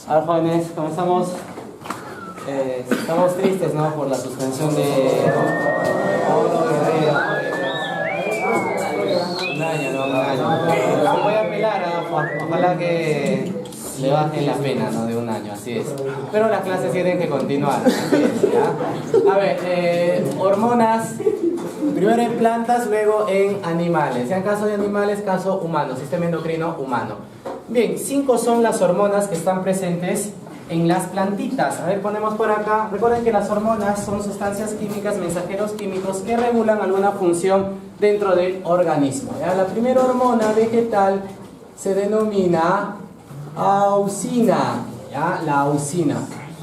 A ver, jóvenes, comenzamos. Estamos tristes, ¿no? Por la suspensión de Paulo Guerrero. Un año, ¿no? Un año. Lo voy a apelar, ojalá que le bajen la pena, ¿no? De un año, así es. Pero las clases tienen que continuar, así es, ¿ya? A ver, hormonas. Primero en plantas, luego en animales. Sean caso de animales, caso humano, sistema endocrino humano. Bien, 5 son las hormonas que están presentes en las plantitas. A ver, ponemos por acá. Recuerden que las hormonas son sustancias químicas, mensajeros químicos que regulan alguna función dentro del organismo. ¿Ya? La primera hormona vegetal se denomina auxina. ¿Ya? La auxina.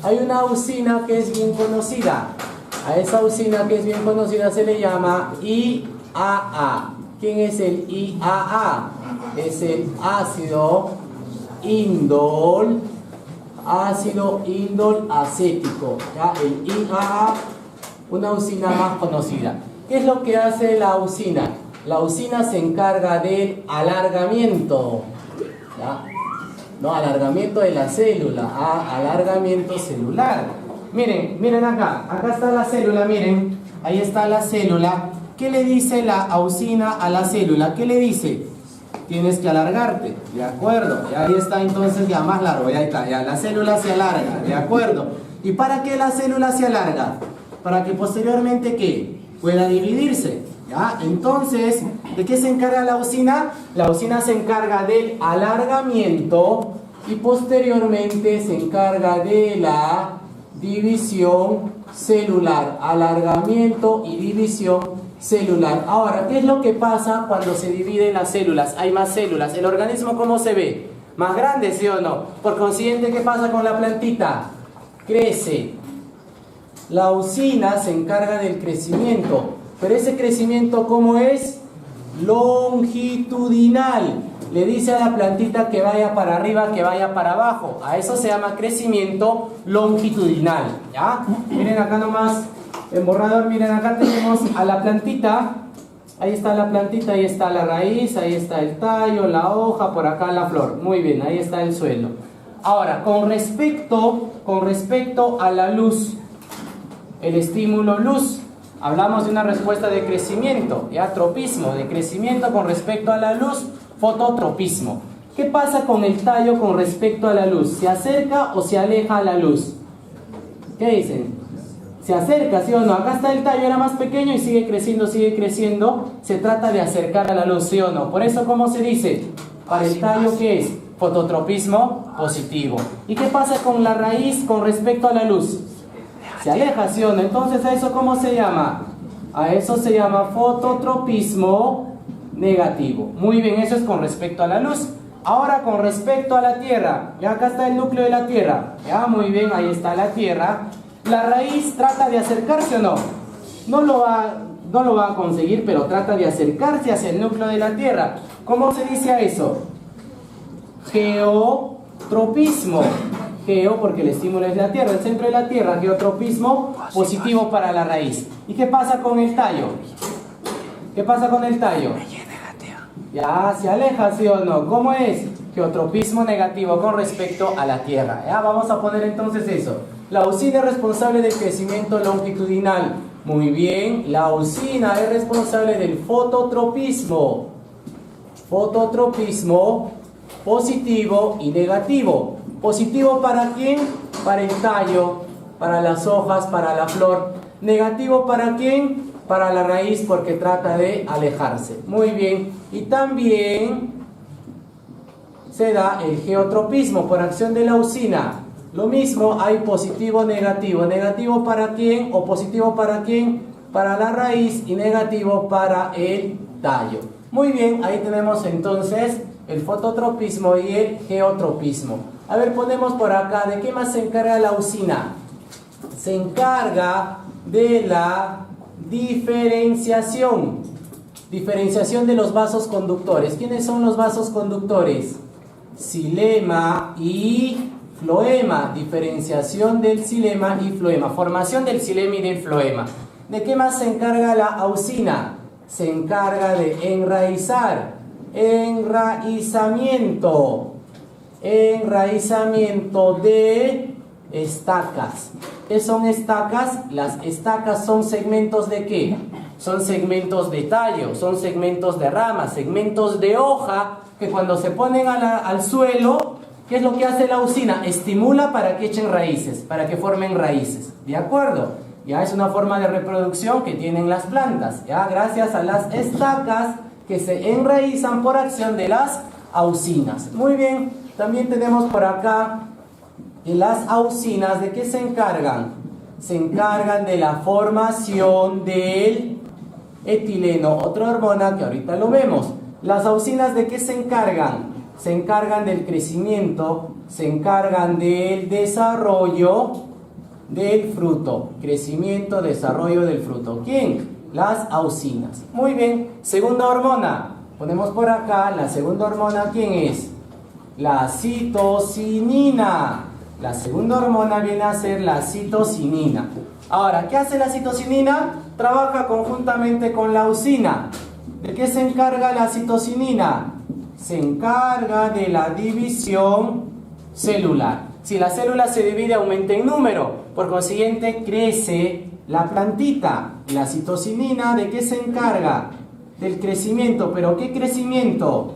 Hay una auxina que es bien conocida. A esa auxina que es bien conocida se le llama IAA. ¿Quién es el IAA? Es el ácido indol acético. ¿Ya? El IAA, una auxina más conocida. ¿Qué es lo que hace la auxina? La auxina se encarga del alargamiento. ¿Ya? No, alargamiento de la célula. Alargamiento celular. Miren acá está la célula, miren, ahí está la célula. ¿Qué le dice la auxina a la célula? ¿Qué le dice? Tienes que alargarte, ¿de acuerdo? Y ahí está entonces ya más largo, ya está, ya la célula se alarga, ¿de acuerdo? ¿Y para qué la célula se alarga? Para que posteriormente, ¿qué? Pueda dividirse, ¿ya? Entonces, ¿de qué se encarga la auxina? La auxina se encarga del alargamiento y posteriormente se encarga de la división celular, alargamiento y división celular. Ahora, ¿qué es lo que pasa cuando se dividen las células? Hay más células. ¿El organismo cómo se ve? Más grande, ¿sí o no? Por consiguiente, ¿qué pasa con la plantita? Crece. La auxina se encarga del crecimiento, pero ese crecimiento, ¿cómo es? Longitudinal. Le dice a la plantita que vaya para arriba, que vaya para abajo. A eso se llama crecimiento longitudinal. ¿Ya? Miren acá nomás, en borrador, miren acá tenemos a la plantita. Ahí está la plantita, ahí está la raíz, ahí está el tallo, la hoja, por acá la flor. Muy bien, ahí está el suelo. Ahora, con respecto a la luz, el estímulo luz, hablamos de una respuesta de crecimiento, ¿ya? Tropismo, de crecimiento con respecto a la luz. Fototropismo. ¿Qué pasa con el tallo con respecto a la luz? ¿Se acerca o se aleja a la luz? ¿Qué dicen? Se acerca, ¿sí o no? Acá está el tallo, era más pequeño y sigue creciendo, sigue creciendo. Se trata de acercar a la luz, ¿sí o no? Por eso, ¿cómo se dice? Para el tallo, ¿qué es? Fototropismo positivo. ¿Y qué pasa con la raíz con respecto a la luz? Se aleja, ¿sí o no? Entonces, ¿a eso cómo se llama? A eso se llama fototropismo negativo. Muy bien, eso es con respecto a la luz. Ahora con respecto a la tierra, ya acá está el núcleo de la tierra, ya muy bien, ahí está la tierra. La raíz trata de acercarse o no, no lo va a conseguir, pero trata de acercarse hacia el núcleo de la tierra. ¿Cómo se dice a eso? Geotropismo. Geo porque el estímulo es la tierra, el centro de la tierra. Geotropismo positivo para la raíz. ¿Y qué pasa con el tallo? ¿Qué pasa con el tallo? Ya se aleja, ¿sí o no? ¿Cómo es? Geotropismo negativo con respecto a la tierra. Ya vamos a poner entonces eso. La auxina es responsable del crecimiento longitudinal. Muy bien, la auxina es responsable del fototropismo. Fototropismo positivo y negativo. Positivo ¿para quién? Para el tallo, para las hojas, para la flor. Negativo ¿para quién? Para la raíz porque trata de alejarse. Muy bien. Y también se da el geotropismo por acción de la auxina. Lo mismo, hay positivo, negativo. Negativo ¿para quién? O positivo ¿para quién? Para la raíz y negativo para el tallo. Muy bien, ahí tenemos entonces el fototropismo y el geotropismo. A ver, ponemos por acá, ¿de qué más se encarga la auxina? Se encarga de la diferenciación. Diferenciación de los vasos conductores. ¿Quiénes son los vasos conductores? Xilema y floema. Diferenciación del xilema y floema. Formación del xilema y del floema. ¿De qué más se encarga la auxina? Se encarga de enraizar. Enraizamiento. enraizamiento de estacas. ¿Qué son estacas? Las estacas son segmentos ¿de qué? Son segmentos de tallo, son segmentos de ramas, segmentos de hoja que cuando se ponen al suelo, ¿qué es lo que hace la usina? Estimula para que echen raíces, para que formen raíces. ¿De acuerdo? Ya es una forma de reproducción que tienen las plantas, ya gracias a las estacas que se enraizan por acción de las auxinas. Muy bien, también tenemos por acá las auxinas. ¿De qué se encargan? Se encargan de la formación del etileno, otra hormona que ahorita lo vemos. Las auxinas ¿de qué se encargan? Se encargan del crecimiento, se encargan del desarrollo del fruto. Crecimiento, desarrollo del fruto. ¿Quién? Las auxinas. Muy bien. Segunda hormona. Ponemos por acá la segunda hormona. ¿Quién es? La citocinina. La segunda hormona viene a ser la citocinina. Ahora, ¿qué hace la citocinina? Trabaja conjuntamente con la auxina. ¿De qué se encarga la citocinina? Se encarga de la división celular. Si la célula se divide, aumenta en número. Por consiguiente, crece la plantita. La citocinina, ¿de qué se encarga? Del crecimiento. ¿Pero qué crecimiento?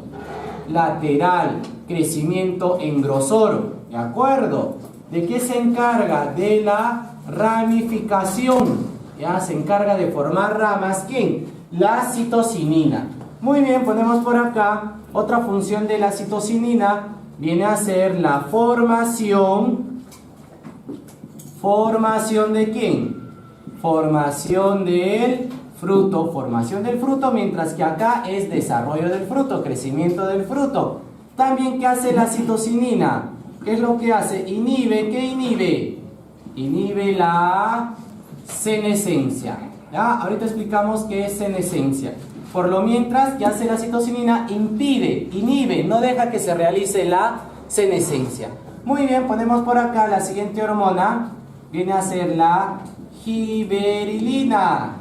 Lateral. Crecimiento en grosor. ¿De acuerdo? ¿De qué se encarga? De la ramificación. Ya se encarga de formar ramas. ¿Quién? La citocinina. Muy bien, ponemos por acá otra función de la citocinina. Viene a ser la formación. ¿Formación de quién? Formación del fruto. Formación del fruto, mientras que acá es desarrollo del fruto, crecimiento del fruto. También, ¿qué hace la citocinina? ¿Qué es lo que hace? Inhibe. ¿Qué inhibe? Inhibe la senescencia. ¿Ya? Ahorita explicamos qué es senescencia. Por lo mientras, ¿qué hace la citocinina? Inhibe, no deja que se realice la senescencia. Muy bien, ponemos por acá la siguiente hormona. Viene a ser la giberilina.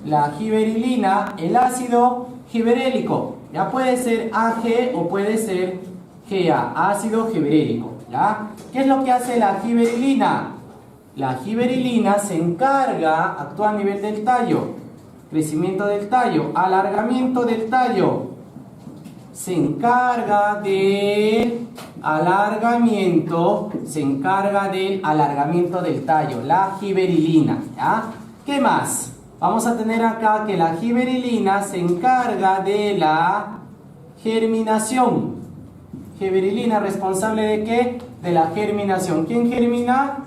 La giberilina, el ácido giberélico. Ya puede ser AG o puede ser GA, ácido giberélico. ¿Ya? ¿Qué es lo que hace la giberilina? La giberilina se encarga, actúa a nivel del tallo. Crecimiento del tallo, alargamiento del tallo. Se encarga del alargamiento, del tallo, la giberilina. ¿Ya? ¿Qué más? Vamos a tener acá que la giberilina se encarga de la germinación. Giberilina, ¿responsable de qué? De la germinación. ¿Quién germina?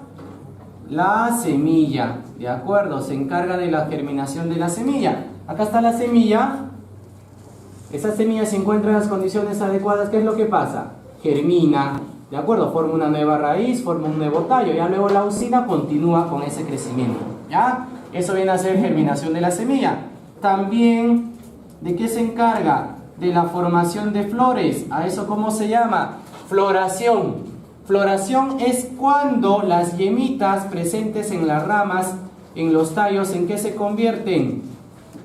La semilla. ¿De acuerdo? Se encarga de la germinación de la semilla. Acá está la semilla. Esa semilla se encuentra en las condiciones adecuadas. ¿Qué es lo que pasa? Germina. ¿De acuerdo? Forma una nueva raíz, forma un nuevo tallo. Ya luego la usina continúa con ese crecimiento. ¿Ya? Eso viene a ser germinación de la semilla. También, ¿de qué se encarga? De la formación de flores. ¿A eso cómo se llama? Floración. Floración es cuando las yemitas presentes en las ramas, en los tallos, ¿en qué se convierten?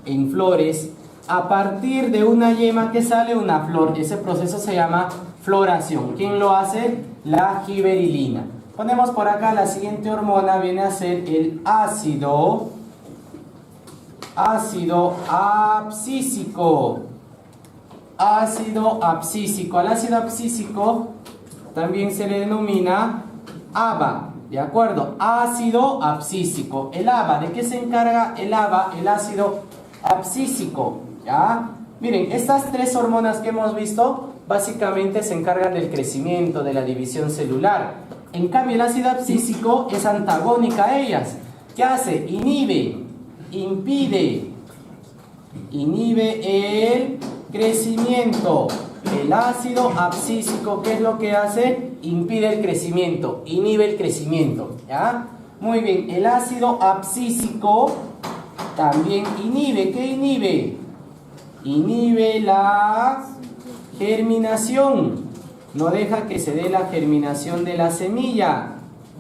En flores. A partir de una yema que sale una flor. Ese proceso se llama floración. ¿Quién lo hace? La giberilina. Ponemos por acá la siguiente hormona. Viene a ser el ácido abscísico. Ácido abscísico. Al ácido abscísico también se le denomina ABA, ¿de acuerdo? Ácido abscísico. El ABA, ¿de qué se encarga el ABA? El ácido abscísico, ¿ya? Miren, estas tres hormonas que hemos visto, básicamente se encargan del crecimiento, de la división celular. En cambio, el ácido abscísico es antagónica a ellas. ¿Qué hace? Inhibe el crecimiento. El ácido abscísico, ¿qué es lo que hace? Impide el crecimiento, inhibe el crecimiento, ¿ya? Muy bien, el ácido abscísico también inhibe. ¿Qué inhibe? Inhibe la germinación. No deja que se dé la germinación de la semilla.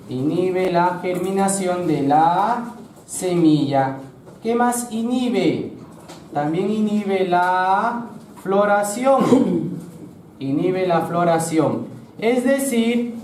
Inhibe la germinación de la semilla. ¿Qué más inhibe? También inhibe la floración. Inhibe la floración. Es decir,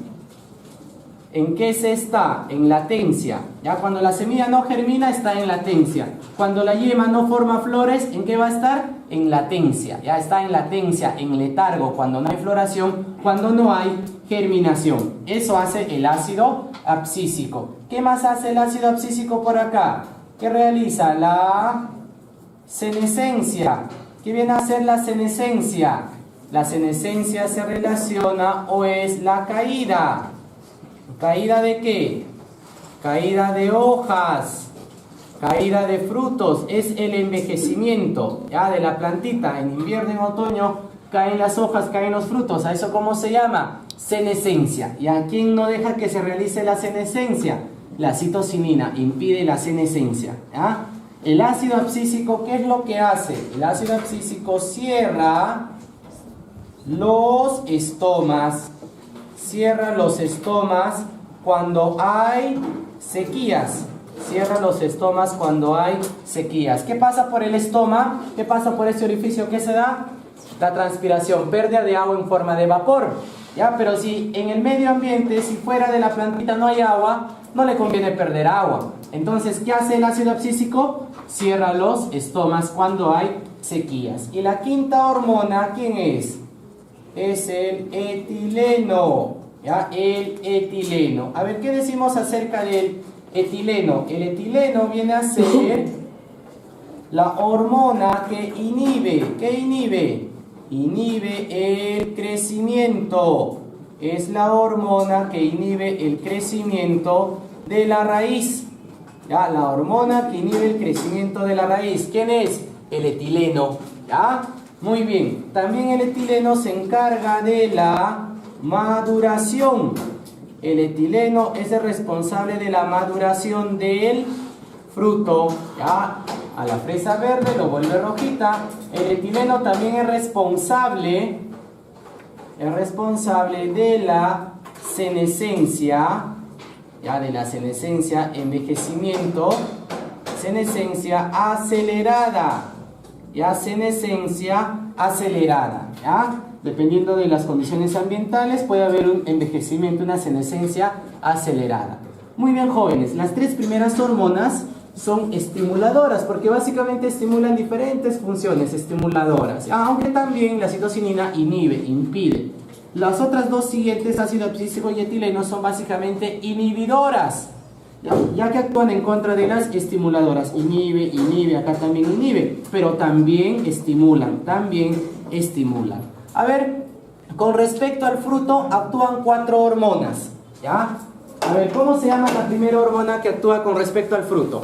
¿en qué se está? En latencia. Ya cuando la semilla no germina está en latencia. Cuando la yema no forma flores, ¿en qué va a estar? En latencia. Ya está en latencia, en letargo, cuando no hay floración, cuando no hay germinación. Eso hace el ácido abscísico. ¿Qué más hace el ácido abscísico por acá? ¿Qué realiza? La senescencia. ¿Qué viene a hacer la senescencia? La senescencia se relaciona o es la caída. ¿Caída de qué? Caída de hojas, caída de frutos, es el envejecimiento ya de la plantita. En invierno, en otoño, caen las hojas, caen los frutos. ¿A eso cómo se llama? Senescencia. ¿Y a quién no deja que se realice la senescencia? La citocinina impide la senescencia. ¿Ya? El ácido abscísico, ¿qué es lo que hace? El ácido abscísico cierra los estomas. Cierra los estomas cuando hay sequías. Cierra los estomas cuando hay sequías. ¿Qué pasa por el estoma? ¿Qué pasa por ese orificio? ¿Qué se da? La transpiración, pérdida de agua en forma de vapor. ¿Ya? Pero si en el medio ambiente, si fuera de la plantita no hay agua, no le conviene perder agua. Entonces, ¿qué hace el ácido abscísico? Cierra los estomas cuando hay sequías. Y la quinta hormona, ¿quién es? Es el etileno. ¿Ya? El etileno. A ver, ¿qué decimos acerca del etileno? El etileno viene a ser la hormona que inhibe. ¿Qué inhibe? Inhibe el crecimiento. Es la hormona que inhibe el crecimiento de la raíz. ¿Ya? La hormona que inhibe el crecimiento de la raíz. ¿Quién es? El etileno. ¿Ya? Muy bien. También el etileno se encarga de la maduración. El etileno es el responsable de la maduración del fruto. ¿Ya? A la fresa verde lo vuelve rojita. El etileno también es responsable de la senescencia. Ya, de la senescencia, envejecimiento, senescencia acelerada. Ya, senescencia acelerada. ¿Ya? Dependiendo de las condiciones ambientales puede haber un envejecimiento, una senescencia acelerada. Muy bien, jóvenes, las tres primeras hormonas son estimuladoras porque básicamente estimulan diferentes funciones estimuladoras, aunque también la citocinina inhibe, impide. Las otras dos siguientes, ácido abscísico y etileno, son básicamente inhibidoras, ya que actúan en contra de las estimuladoras. Inhibe, acá también inhibe, pero también estimulan, A ver, con respecto al fruto, actúan 4 hormonas, ¿ya? A ver, ¿cómo se llama la primera hormona que actúa con respecto al fruto?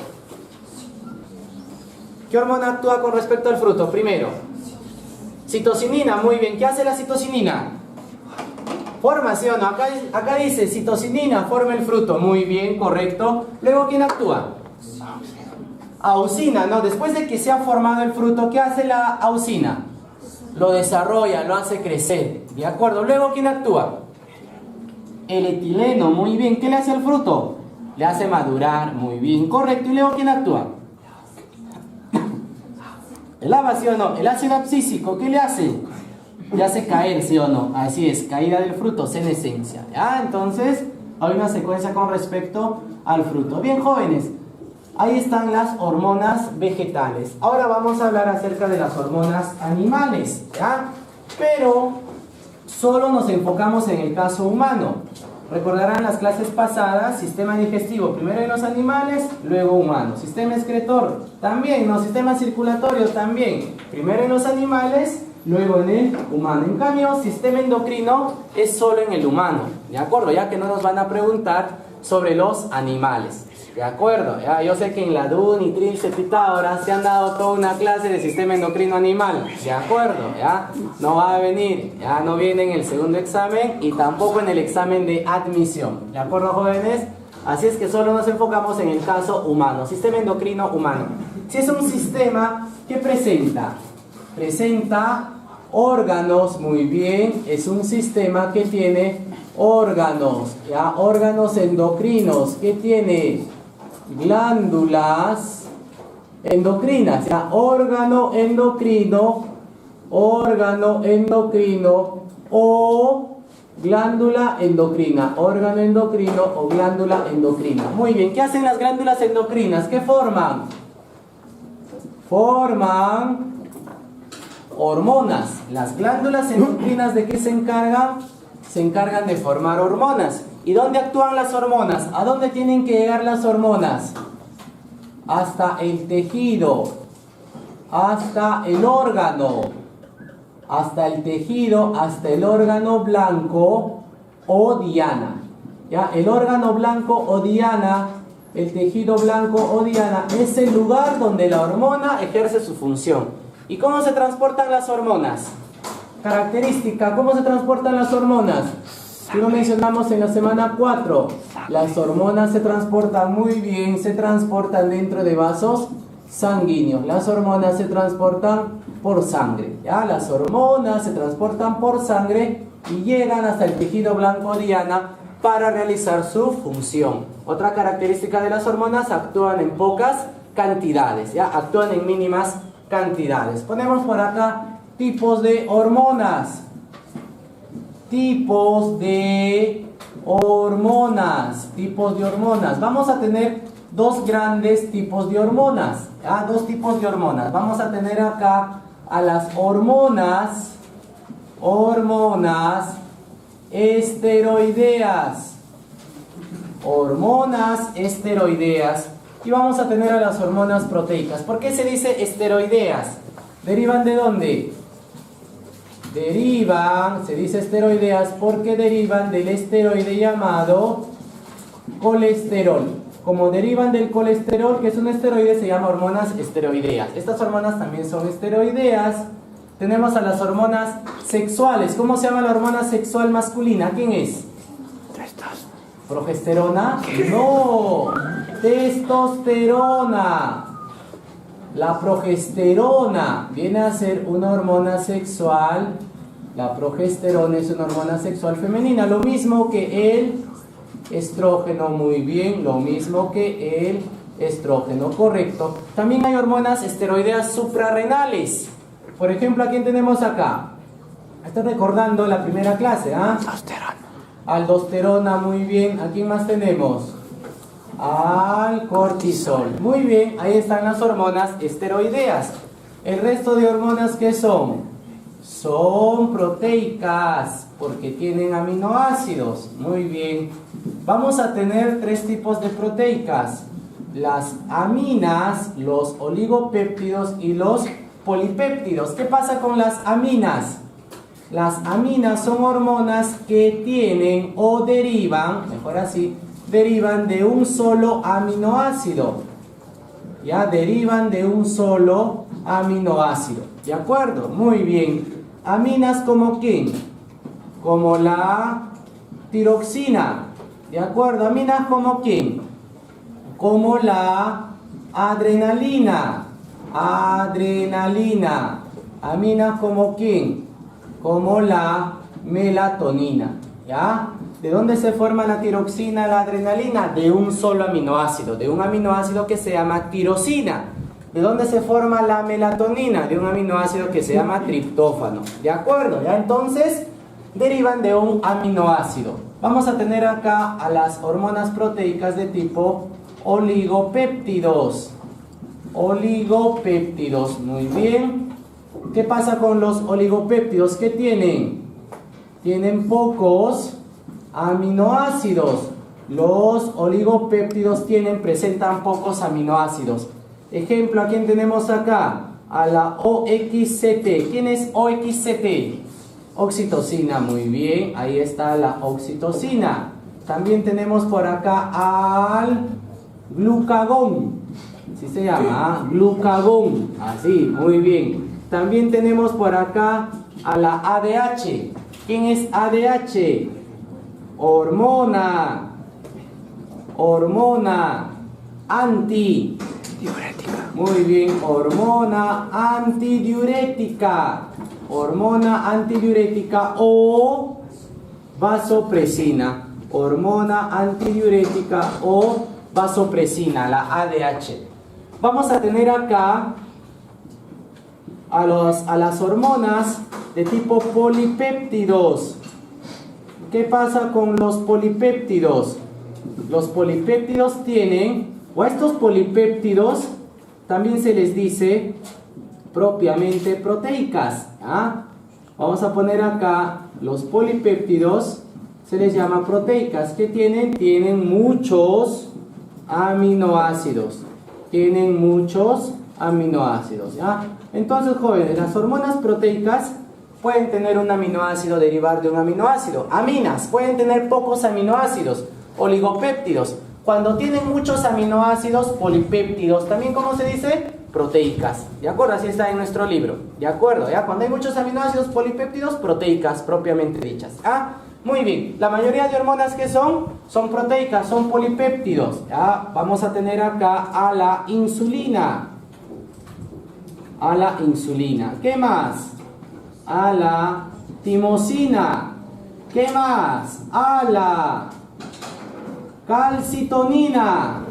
¿Qué hormona actúa con respecto al fruto? Primero, citocinina, muy bien. ¿Qué hace la citocinina? Forma, ¿sí o no? Acá dice citocinina, forma el fruto, muy bien, correcto. Luego, ¿quién actúa? Auxina, ¿no? Después de que se ha formado el fruto, ¿qué hace la auxina? Lo desarrolla, lo hace crecer, ¿de acuerdo? Luego, ¿quién actúa? El etileno, muy bien. ¿Qué le hace al fruto? Le hace madurar, muy bien, correcto. ¿Y luego quién actúa? El ABA, ¿sí o no? El ácido abscísico, ¿qué le hace? Le hace caer, ¿sí o no? Así es, caída del fruto, senescencia. ¿Ya? Entonces, hay una secuencia con respecto al fruto. Bien, jóvenes, ahí están las hormonas vegetales. Ahora vamos a hablar acerca de las hormonas animales, ¿ya? Pero solo nos enfocamos en el caso humano. Recordarán las clases pasadas, sistema digestivo, primero en los animales, luego humanos. Sistema excretor, también, no, sistema circulatorio también, primero en los animales, luego en el humano. En cambio, sistema endocrino es solo en el humano, ¿de acuerdo? Ya que no nos van a preguntar sobre los animales. ¿De acuerdo? Ya, yo sé que en la DUN y Trilce Pitágoras se han dado toda una clase de sistema endocrino animal. ¿De acuerdo? Ya, no va a venir, ya no viene en el segundo examen y tampoco en el examen de admisión. ¿De acuerdo, jóvenes? Así es que solo nos enfocamos en el caso humano, sistema endocrino humano. Si es un sistema que presenta órganos, muy bien, es un sistema que tiene órganos, ya, órganos endocrinos, que tiene glándulas endocrinas, ya, órgano endocrino o Glándula endocrina, órgano endocrino o glándula endocrina. Muy bien, ¿qué hacen las glándulas endocrinas? ¿Qué forman? Forman hormonas. Las glándulas endocrinas, ¿de qué se encargan? Se encargan de formar hormonas. ¿Y dónde actúan las hormonas? ¿A dónde tienen que llegar las hormonas? Hasta el tejido, hasta el órgano, hasta el tejido, hasta el órgano blanco o diana. ¿Ya? El órgano blanco o diana, el tejido blanco o diana, es el lugar donde la hormona ejerce su función. ¿Y cómo se transportan las hormonas? Característica, ¿cómo se transportan las hormonas? Si lo mencionamos en la semana 4, las hormonas se transportan muy bien, se transportan dentro de vasos sanguíneos. Las hormonas se transportan por sangre, ¿ya? Las hormonas se transportan por sangre y llegan hasta el tejido blanco diana para realizar su función. Otra característica de las hormonas, actúan en pocas cantidades, ¿ya? Actúan en mínimas cantidades. Ponemos por acá tipos de hormonas. Tipos de hormonas. Tipos de hormonas. Vamos a tener dos grandes tipos de hormonas. ¿Ya? Dos tipos de hormonas. Vamos a tener acá a las hormonas esteroideas. Hormonas esteroideas. Y vamos a tener a las hormonas proteicas. ¿Por qué se dice esteroideas? ¿Derivan de dónde? Derivan, se dice esteroideas porque derivan del esteroide llamado colesterol. Como derivan del colesterol, que es un esteroide, se llama hormonas esteroideas. Estas hormonas también son esteroideas. Tenemos a las hormonas sexuales. ¿Cómo se llama la hormona sexual masculina? ¿Quién es? ¿Progesterona? No, testosterona. La progesterona viene a ser una hormona sexual. La progesterona es una hormona sexual femenina, lo mismo que el estrógeno, muy bien, lo mismo que el estrógeno, correcto. También hay hormonas esteroideas suprarrenales. Por ejemplo, ¿a quién tenemos acá? Estoy recordando la primera clase, ¿ah? Aldosterona, muy bien. ¿A quién más tenemos? Al cortisol. Muy bien, ahí están las hormonas esteroideas. El resto de hormonas, ¿qué son? Son proteicas, porque tienen aminoácidos. Muy bien. Vamos a tener tres tipos de proteicas: las aminas, los oligopéptidos y los polipéptidos. ¿Qué pasa con las aminas? Las aminas son hormonas que tienen o derivan, mejor así, derivan de un solo aminoácido. Ya, derivan de un solo aminoácido. ¿De acuerdo? Muy bien. Aminas como ¿quién? Como la tiroxina. ¿De acuerdo? Aminas como ¿quién? Como la adrenalina. Adrenalina. Aminas como ¿quién? Como la melatonina. ¿Ya? ¿De dónde se forma la tiroxina, la adrenalina? De un solo aminoácido, de un aminoácido que se llama tirosina. ¿De dónde se forma la melatonina? De un aminoácido que se llama triptófano. ¿De acuerdo? ¿Ya? Entonces, derivan de un aminoácido. Vamos a tener acá a las hormonas proteicas de tipo oligopéptidos. Oligopéptidos, muy bien. ¿Qué pasa con los oligopéptidos? ¿Qué tienen? Tienen pocos aminoácidos. Los oligopéptidos presentan pocos aminoácidos. Ejemplo, ¿a quién tenemos acá? A la OXCT. ¿Quién es OXCT? Oxitocina, muy bien. Ahí está la oxitocina. También tenemos por acá al glucagón. Así se llama, glucagón. Así, muy bien. También tenemos por acá a la ADH. ¿Quién es ADH? Hormona antidiurética. Muy bien, hormona antidiurética. Hormona antidiurética o vasopresina. Hormona antidiurética o vasopresina, la ADH. Vamos a tener acá a las hormonas de tipo polipéptidos. ¿qué pasa con los polipéptidos? Los polipéptidos tienen, o a estos polipéptidos también se les dice propiamente proteicas. ¿Ah? Vamos a poner acá los polipéptidos, se les llama proteicas. ¿Qué tienen? Tienen muchos aminoácidos. Tienen muchos aminoácidos. ¿Ya? Entonces, jóvenes, las hormonas proteicas pueden tener un aminoácido, derivar de un aminoácido. Aminas pueden tener pocos aminoácidos. Oligopéptidos, cuando tienen muchos aminoácidos, polipéptidos, también, ¿cómo se dice? Proteicas, ¿de acuerdo? Así está en nuestro libro, ¿de acuerdo? ¿Ya? Cuando hay muchos aminoácidos, polipéptidos, proteicas propiamente dichas. ¿Ah? Muy bien, la mayoría de hormonas que son proteicas, son polipéptidos. ¿Ya? Vamos a tener acá a la insulina. A la insulina. ¿Qué más? A la timosina. ¿Qué más? A la calcitonina.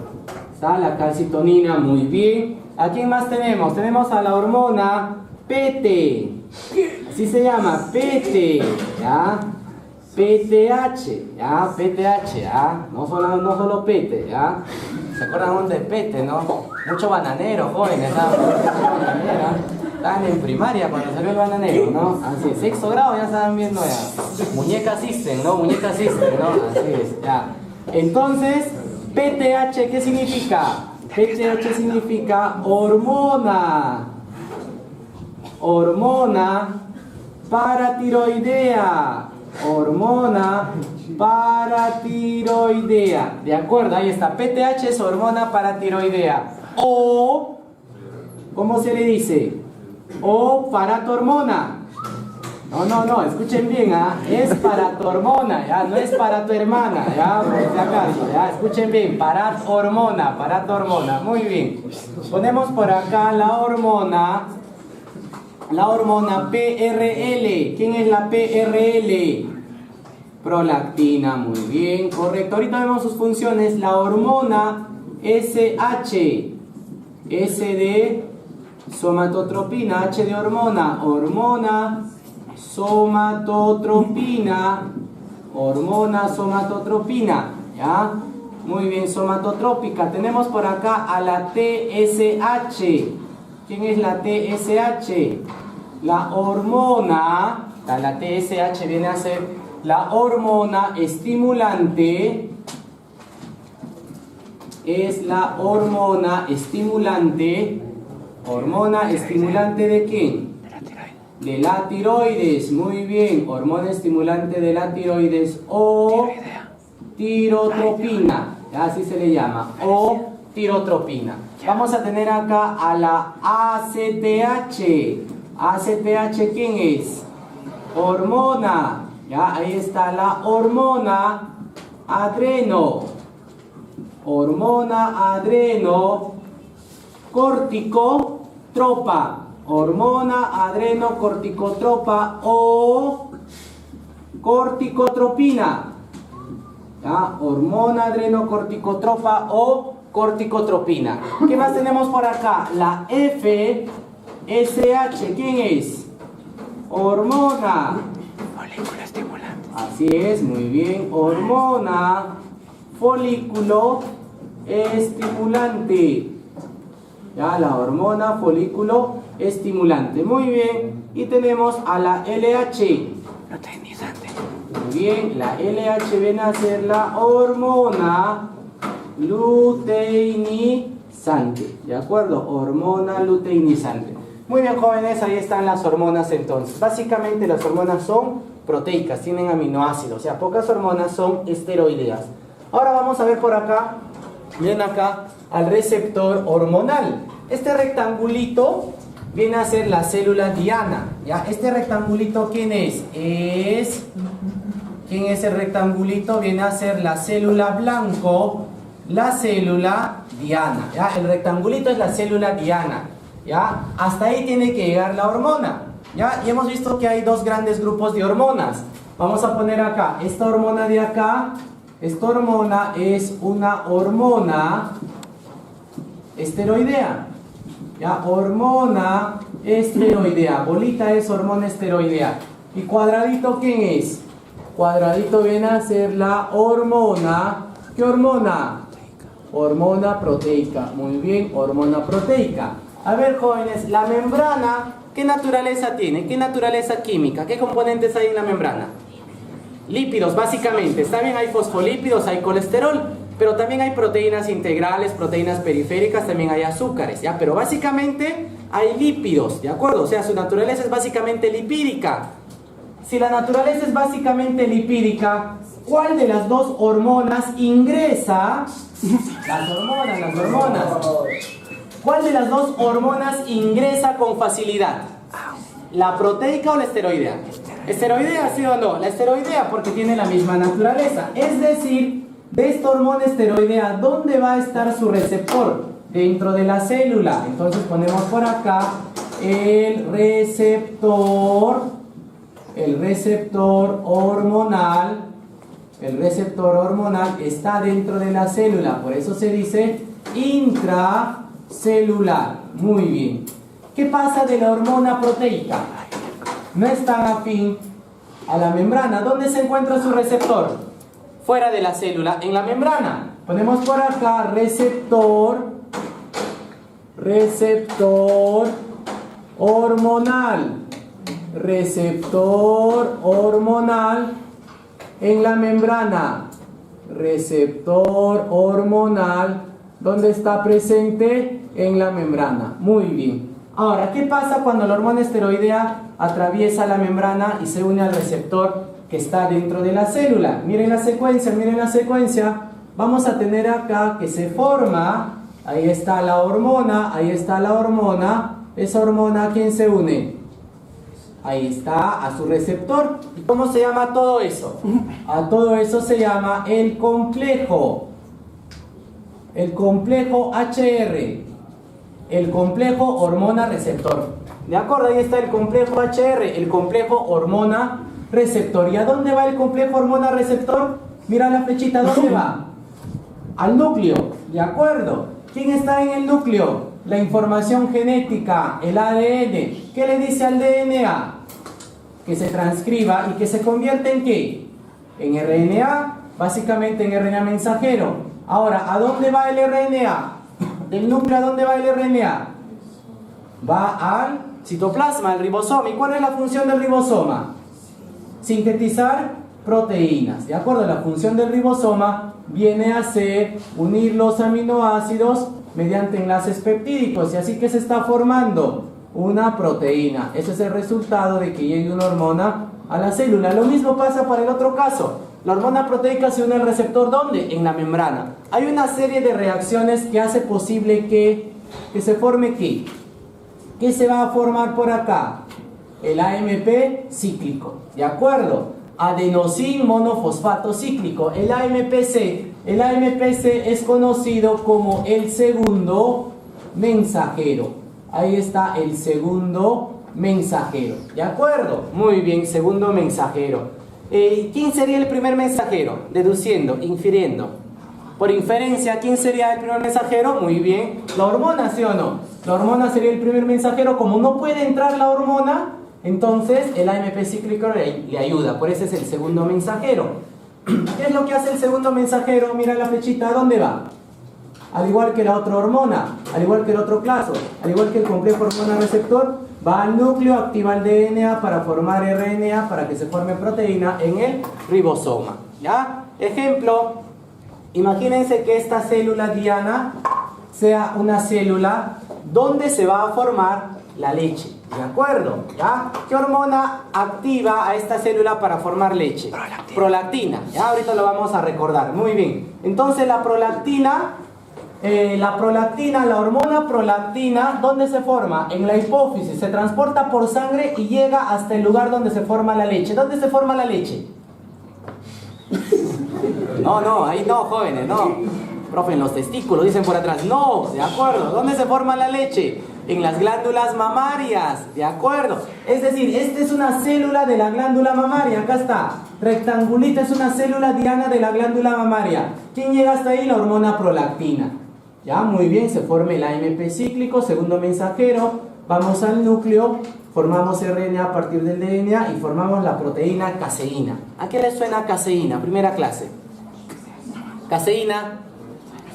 Está la calcitonina, muy bien. ¿A quién más tenemos? Tenemos a la hormona PT. Así se llama, PT. ¿Ya? PTH. ¿Ya? PTH. ¿Ya? No solo PT. ¿Ya? ¿Se acuerdan de PT, no? Mucho bananero, jóvenes. Estaban en primaria cuando salió el bananero, ¿no? Así es. Sexto grado ya estaban viendo ya. Muñecas System, ¿no? Muñecas System, ¿no? Así es. Ya. Entonces, PTH, ¿qué significa? PTH significa hormona. Hormona paratiroidea. Hormona paratiroidea. De acuerdo, ahí está. PTH es hormona paratiroidea. O, ¿cómo se le dice? O paratormona. No, escuchen bien, ¿ah? Es para tu hormona, ¿ya? No es para tu hermana, ¿ya? Por si acaso, ¿ya? Escuchen bien, paratormona, muy bien. Ponemos por acá la hormona PRL. ¿Quién es la PRL? Prolactina, muy bien, correcto. Ahorita vemos sus funciones. La hormona SH, S de somatotropina, H de hormona somatotropina, ¿ya? Muy bien, somatotrópica. Tenemos por acá a la TSH. ¿Quién es la TSH? La hormona, la TSH viene a ser la hormona estimulante. Es la hormona estimulante. ¿Hormona estimulante de quién? De la tiroides, muy bien, hormona estimulante de la tiroides o tirotropina, así se le llama, o tirotropina. Vamos a tener acá a la ACTH. ACTH, ¿quién es? Hormona, ya, ahí está la hormona adreno. Hormona adreno corticotropa. Hormona adrenocorticotropa o corticotropina. ¿Ya? Hormona adrenocorticotropa o corticotropina. ¿Qué más tenemos por acá? La FSH. ¿Quién es? Hormona. Folículo estimulante. Así es, muy bien. Hormona folículo estimulante. Ya, la hormona folículo estimulante. Muy bien. Y tenemos a la LH. Luteinizante. Muy bien. La LH viene a ser la hormona luteinizante. ¿De acuerdo? Hormona luteinizante. Muy bien, jóvenes. Ahí están las hormonas entonces. Básicamente las hormonas son proteicas. Tienen aminoácidos. O sea, pocas hormonas son esteroideas. Ahora vamos a ver por acá. Miren acá al receptor hormonal. Este rectangulito viene a ser la célula diana. ¿Ya? Este rectangulito, ¿quién es? ¿Quién es el rectangulito? Viene a ser la célula blanco, la célula diana. ¿Ya? El rectangulito es la célula diana. ¿Ya? Hasta ahí tiene que llegar la hormona. ¿Ya? Y hemos visto que hay dos grandes grupos de hormonas. Vamos a poner acá, esta hormona de acá. Esta hormona es una hormona esteroidea. ¿Ya? Hormona esteroidea. Bolita es hormona esteroidea. ¿Y cuadradito quién es? cuadradito viene a ser la hormona. ¿Qué hormona? Hormona proteica. Muy bien, hormona proteica. A ver, jóvenes, la membrana, ¿qué naturaleza tiene? ¿Qué naturaleza química? ¿Qué componentes hay en la membrana? Lípidos, básicamente. Está bien, hay fosfolípidos, hay colesterol, pero también hay proteínas integrales, proteínas periféricas, también hay azúcares, ¿ya? Pero básicamente hay lípidos, ¿de acuerdo? O sea, su naturaleza es básicamente lipídica. Si la naturaleza es básicamente lipídica, ¿cuál de las dos hormonas ingresa? Las hormonas. ¿Cuál de las dos hormonas ingresa con facilidad? ¿La proteica o la esteroidea? ¿Esteroidea, sí o no? La esteroidea porque tiene la misma naturaleza. Es decir, de esta hormona esteroidea, ¿dónde va a estar su receptor? Dentro de la célula. Entonces ponemos por acá el receptor hormonal. El receptor hormonal está dentro de la célula, por eso se dice intracelular. Muy bien. ¿Qué pasa de la hormona proteica? No es tan afín a la membrana. ¿Dónde se encuentra su receptor? Fuera de la célula, en la membrana. Ponemos por acá receptor hormonal. Receptor hormonal en la membrana. Receptor hormonal, ¿dónde está presente? En la membrana. Muy bien. Ahora, ¿qué pasa cuando la hormona esteroidea atraviesa la membrana y se une al receptor que está dentro de la célula? Miren la secuencia, miren la secuencia. Vamos a tener acá que se forma, ahí está la hormona, ahí está la hormona. Esa hormona, ¿a quién se une? Ahí está, a su receptor. ¿Y cómo se llama todo eso? A todo eso se llama el complejo. El complejo HR. El complejo hormona-receptor. ¿De acuerdo? Ahí está el complejo HR, el complejo hormona-receptor. ¿Y a dónde va el complejo hormona-receptor? Mira la flechita, ¿dónde va? Al núcleo. ¿De acuerdo? ¿Quién está en el núcleo? La información genética, el ADN. ¿Qué le dice al DNA? Que se transcriba y que se convierta en ¿qué? En RNA, básicamente en RNA mensajero. Ahora, ¿a dónde va el RNA? Del núcleo, ¿a dónde va el RNA? Va al citoplasma, al ribosoma. ¿Y cuál es la función del ribosoma? Sintetizar proteínas. ¿De acuerdo? La función del ribosoma viene a ser unir los aminoácidos mediante enlaces peptídicos. Y así que se está formando una proteína. Ese es el resultado de que llegue una hormona a la célula. Lo mismo pasa para el otro caso. La hormona proteica se une al receptor, ¿dónde? En la membrana. Hay una serie de reacciones que hace posible que se forme ¿qué? ¿Qué se va a formar por acá? El AMP cíclico, ¿de acuerdo? Adenosín monofosfato cíclico, el AMPC. El AMPC es conocido como el segundo mensajero. Ahí está el segundo mensajero, ¿de acuerdo? Muy bien, segundo mensajero. ¿Quién sería el primer mensajero? Deduciendo, infiriendo. Por inferencia, ¿quién sería el primer mensajero? Muy bien, la hormona, ¿sí o no? La hormona sería el primer mensajero. Como no puede entrar la hormona, entonces el AMP cíclico le ayuda. Por eso es el segundo mensajero. ¿Qué es lo que hace el segundo mensajero? Mira la flechita, ¿a dónde va? Al igual que la otra hormona, al igual que el otro claso, al igual que el complejo hormona-receptor, va al núcleo, activa el DNA para formar RNA, para que se forme proteína en el ribosoma. ¿Ya? Ejemplo, imagínense que esta célula diana sea una célula donde se va a formar la leche. ¿De acuerdo? ¿Ya? ¿Qué hormona activa a esta célula para formar leche? Prolactina. ¿Ya? Ahorita lo vamos a recordar. Muy bien. Entonces la prolactina, la hormona prolactina, ¿dónde se forma? En la hipófisis. Se transporta por sangre y llega hasta el lugar donde se forma la leche. ¿Dónde se forma la leche? No, ahí no, jóvenes, no. Profe, en los testículos, dicen por atrás. No, de acuerdo. ¿Dónde se forma la leche? En las glándulas mamarias, ¿de acuerdo? Es decir, esta es una célula de la glándula mamaria, acá está. Rectangulita es una célula diana de la glándula mamaria. ¿Quién llega hasta ahí? La hormona prolactina. Ya, muy bien, se forma el AMP cíclico, segundo mensajero. Vamos al núcleo, formamos RNA a partir del DNA y formamos la proteína caseína. ¿A qué les suena caseína? Primera clase. Caseína,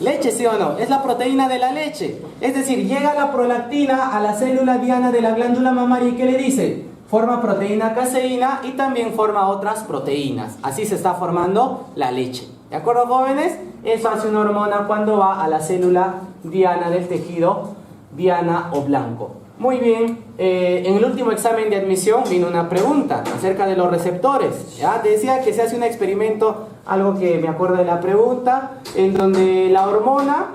leche, ¿sí o no? Es la proteína de la leche. Es decir, llega la prolactina a la célula diana de la glándula mamaria y ¿qué le dice? Forma proteína caseína y también forma otras proteínas. Así se está formando la leche. ¿De acuerdo, jóvenes? Eso hace una hormona cuando va a la célula diana del tejido diana o blanco. Muy bien, en el último examen de admisión vino una pregunta acerca de los receptores. ¿Ya? Decía que se hace un experimento, algo que me acuerdo de la pregunta, en donde la hormona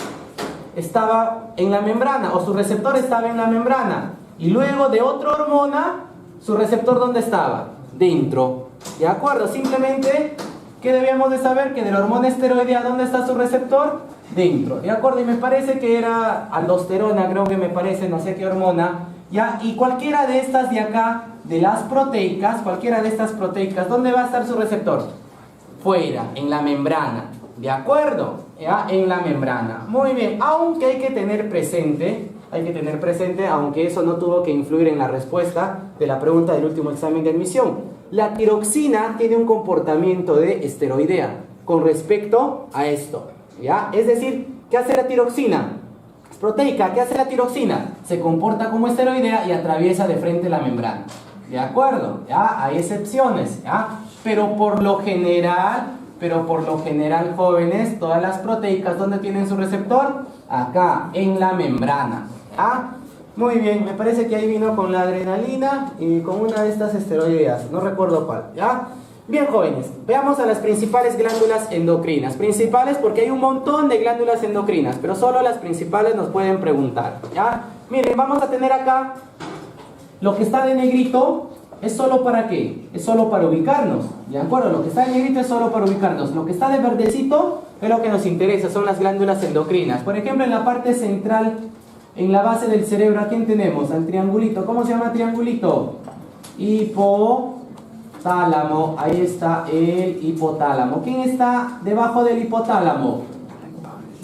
estaba en la membrana, o su receptor estaba en la membrana, y luego de otra hormona, su receptor ¿dónde estaba? Dentro. ¿De acuerdo? Simplemente, ¿qué debíamos de saber? Que de la hormona esteroidea, ¿dónde está su receptor? Dentro. ¿De acuerdo? Y me parece que era aldosterona, creo que me parece, no sé qué hormona. ¿Ya? Y cualquiera de estas de acá, de las proteicas, cualquiera de estas proteicas, ¿dónde va a estar su receptor? Fuera, en la membrana. ¿De acuerdo? ¿Ya? En la membrana. Muy bien, aunque hay que tener presente, aunque eso no tuvo que influir en la respuesta de la pregunta del último examen de admisión. La tiroxina tiene un comportamiento de esteroidea con respecto a esto. ¿Ya? Es decir, ¿qué hace la tiroxina? Es proteica, ¿qué hace la tiroxina? Se comporta como esteroidea y atraviesa de frente la membrana. ¿De acuerdo? ¿Ya? Hay excepciones, ¿ya? Pero por lo general, jóvenes, todas las proteicas, ¿dónde tienen su receptor? Acá, en la membrana. ¿Ya? Muy bien, me parece que ahí vino con la adrenalina y con una de estas esteroideas, no recuerdo cuál, ¿ya? Bien, jóvenes, veamos a las principales glándulas endocrinas. Principales porque hay un montón de glándulas endocrinas, pero solo las principales nos pueden preguntar, ¿ya? Miren, vamos a tener acá lo que está de negrito. ¿Es solo para qué? Es solo para ubicarnos, ¿de acuerdo? Lo que está de negrito es solo para ubicarnos. Lo que está de verdecito es lo que nos interesa, son las glándulas endocrinas. Por ejemplo, en la parte central, en la base del cerebro, ¿a quién tenemos? Al triangulito. ¿Cómo se llama triangulito? Hipotálamo. Ahí está el hipotálamo. ¿Quién está debajo del hipotálamo?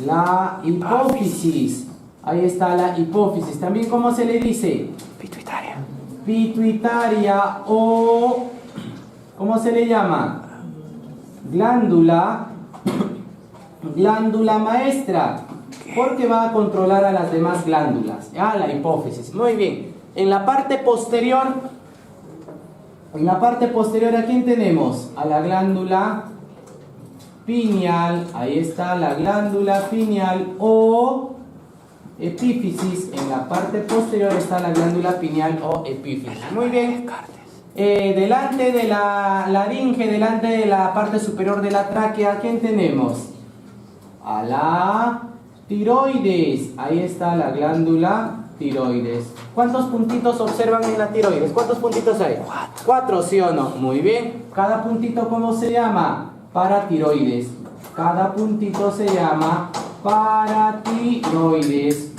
La hipófisis. Ahí está la hipófisis. También, ¿cómo se le dice? Pituitaria. Pituitaria o... ¿cómo se le llama? Glándula maestra. Porque va a controlar a las demás glándulas. ¿Ya? La hipófisis. Muy bien. En la parte posterior, ¿a quién tenemos? A la glándula pineal. Ahí está la glándula pineal o epífisis. En la parte posterior está la glándula pineal o epífisis. Muy bien. Delante de la laringe, delante de la parte superior de la tráquea, ¿a quién tenemos? A la tiroides. Ahí está la glándula tiroides. ¿Cuántos puntitos observan en la tiroides? ¿Cuántos puntitos hay? 4, ¿sí o no? Muy bien. Cada puntito, ¿cómo se llama? Paratiroides. Cada puntito se llama paratiroides.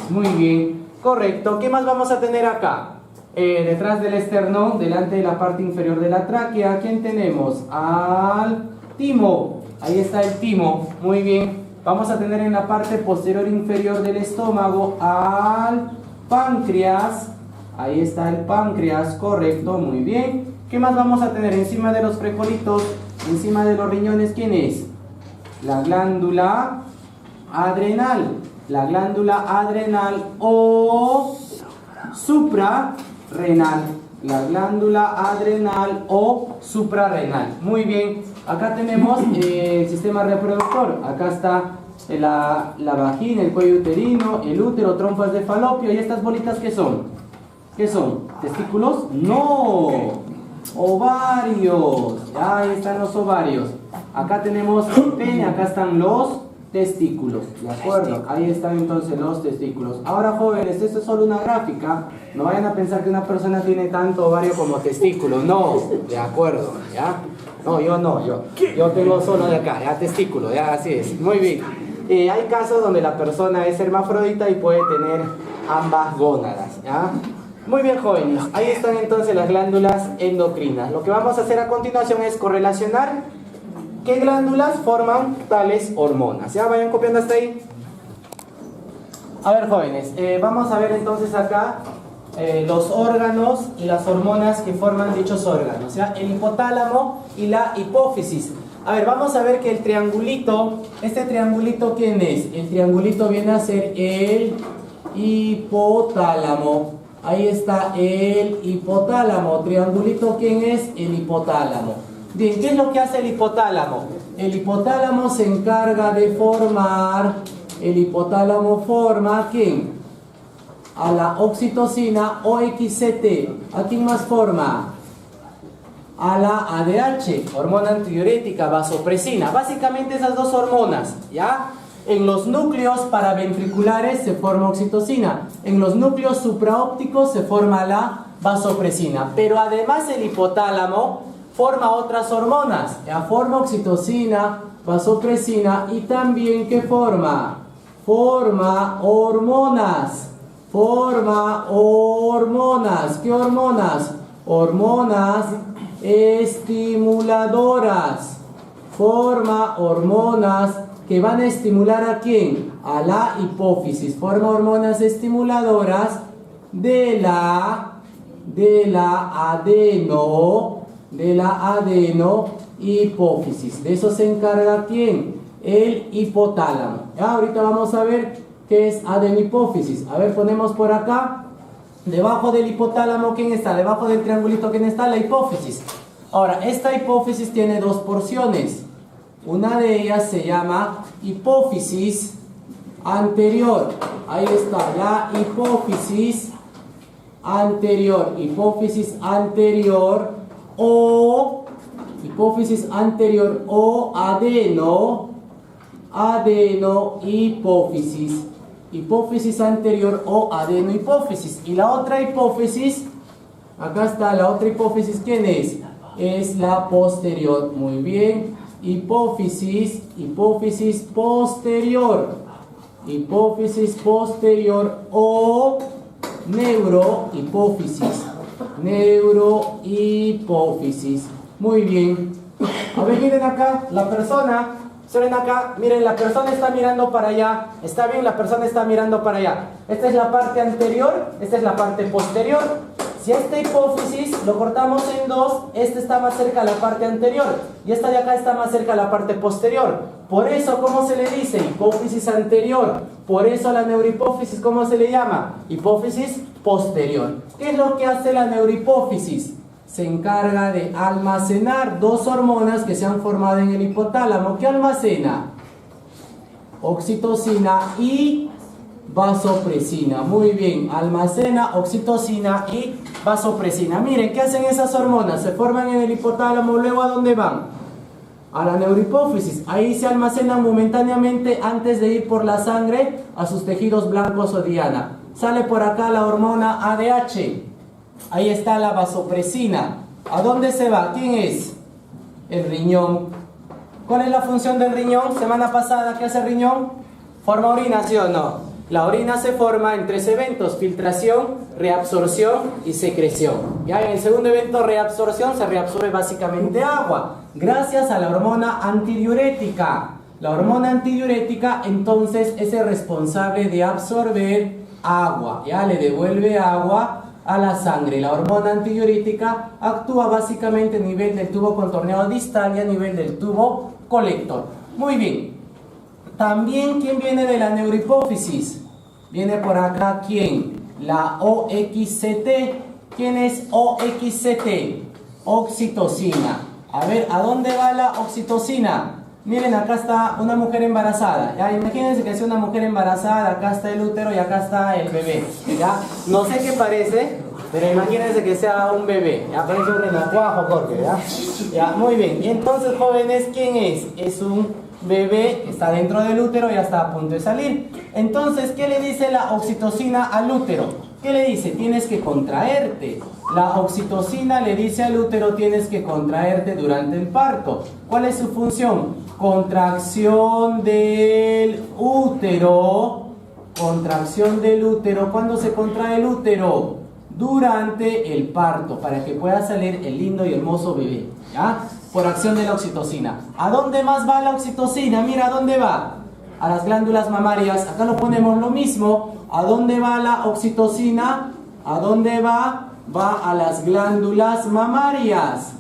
Muy bien. Correcto. ¿Qué más vamos a tener acá? Detrás del esternón, delante de la parte inferior de la tráquea, ¿a quién tenemos? Al timo. Ahí está el timo. Muy bien. Vamos a tener en la parte posterior inferior del estómago al páncreas. Ahí está el páncreas, correcto, muy bien. ¿Qué más vamos a tener encima de los frijolitos? Encima de los riñones, ¿quién es? La glándula adrenal. La glándula adrenal o suprarrenal. La glándula adrenal o suprarrenal. Muy bien. Acá tenemos el sistema reproductor. Acá está la vagina, el cuello uterino, el útero, trompas de falopio. ¿Y estas bolitas qué son? ¿Qué son? ¿Testículos? ¡No! Ovarios. Ahí están los ovarios. Acá tenemos el pene, acá están los testículos. ¿De acuerdo? Ahí están entonces los testículos. Ahora, jóvenes, esto es solo una gráfica. No vayan a pensar que una persona tiene tanto ovario como testículo. No, de acuerdo, ¿ya? No, yo tengo solo de acá, ya testículo, ya así es. Muy bien. Hay casos donde la persona es hermafrodita y puede tener ambas gónadas, ¿ya? Muy bien, jóvenes. Ahí están entonces las glándulas endocrinas. Lo que vamos a hacer a continuación es correlacionar qué glándulas forman tales hormonas. ¿Ya? Vayan copiando hasta ahí. A ver, jóvenes, vamos a ver entonces acá los órganos y las hormonas que forman dichos órganos, ¿ya? El hipotálamo y la hipófisis. A ver, vamos a ver que el triangulito, este triangulito, ¿quién es? El triangulito viene a ser el hipotálamo. Ahí está el hipotálamo. Triangulito, ¿quién es? El hipotálamo. Bien, ¿qué es lo que hace el hipotálamo? El hipotálamo se encarga de formar, el hipotálamo forma, ¿quién? A la oxitocina OXCT. ¿A quién más forma? A la ADH, hormona antidiurética, vasopresina. Básicamente esas dos hormonas, ¿ya? En los núcleos paraventriculares se forma oxitocina. En los núcleos supraópticos se forma la vasopresina. Pero además el hipotálamo forma otras hormonas. Ya forma oxitocina, vasopresina y también ¿qué forma? Forma hormonas. Forma hormonas. ¿Qué hormonas? Hormonas estimuladoras. Forma hormonas que van a estimular ¿a quién? A la hipófisis. Forma hormonas estimuladoras de la adeno hipófisis. De eso se encarga ¿quién? El hipotálamo. Ya, ahorita vamos a ver qué es adenohipófisis. A ver, ponemos por acá. Debajo del hipotálamo, ¿quién está? Debajo del triangulito, ¿quién está? La hipófisis. Ahora, esta hipófisis tiene dos porciones. Una de ellas se llama hipófisis anterior. Ahí está, la hipófisis anterior. Hipófisis anterior o adenohipófisis. Hipófisis anterior o adenohipófisis. Y la otra hipófisis, acá está la otra hipófisis, ¿quién es? Es la posterior. Muy bien. Hipófisis posterior. Hipófisis posterior o neurohipófisis. Neurohipófisis. Muy bien. A ver, miren acá, la persona. Miren acá, miren, la persona está mirando para allá. Está bien, la persona está mirando para allá. Esta es la parte anterior, esta es la parte posterior. Si esta hipófisis lo cortamos en dos, esta está más cerca a la parte anterior y esta de acá está más cerca a la parte posterior. Por eso, ¿cómo se le dice? Hipófisis anterior. Por eso a la neurohipófisis, ¿cómo se le llama? Hipófisis posterior. ¿Qué es lo que hace la neurohipófisis? Se encarga de almacenar dos hormonas que se han formado en el hipotálamo. ¿Qué almacena? Oxitocina y vasopresina. Muy bien, almacena oxitocina y vasopresina. Miren, ¿qué hacen esas hormonas? Se forman en el hipotálamo, luego ¿a dónde van? A la neurohipófisis. Ahí se almacenan momentáneamente antes de ir por la sangre a sus tejidos blancos o diana. Sale por acá la hormona ADH. Ahí está la vasopresina. ¿A dónde se va? ¿Quién es? El riñón. ¿Cuál es la función del riñón? Semana pasada, ¿qué hace el riñón? ¿Forma orina, sí o no? La orina se forma en tres eventos: filtración, reabsorción y secreción. Ya en el segundo evento, reabsorción, se reabsorbe básicamente agua gracias a la hormona antidiurética. La hormona antidiurética entonces es el responsable de absorber agua. Ya le devuelve agua a la sangre. La hormona antidiurética actúa básicamente a nivel del tubo contorneado distal y a nivel del tubo colector. Muy bien. También, ¿quién viene de la neurohipófisis? Viene por acá, ¿quién? La OXCT. ¿Quién es OXCT? Oxitocina. A ver, ¿a dónde va la oxitocina? Miren, acá está una mujer embarazada. ¿Ya? Imagínense que es una mujer embarazada, acá está el útero y acá está el bebé. ¿Ya? No sé qué parece, pero imagínense que sea un bebé. ¿Ya? Parece un renacuajo, Jorge. ¿Ya? ¿Ya? Muy bien. Y entonces, jóvenes, ¿quién es? Es un bebé, está dentro del útero y ya está a punto de salir. Entonces, ¿qué le dice la oxitocina al útero? ¿Qué le dice? Tienes que contraerte. La oxitocina le dice al útero: tienes que contraerte durante el parto. ¿Cuál es su función? Contracción del útero. Contracción del útero. ¿Cuándo se contrae el útero? Durante el parto, para que pueda salir el lindo y hermoso bebé. ¿Ya? Por acción de la oxitocina. ¿A dónde más va la oxitocina? Mira, ¿a dónde va? A las glándulas mamarias. Acá lo ponemos lo mismo. ¿A dónde va la oxitocina? ¿A dónde va? Va a las glándulas mamarias.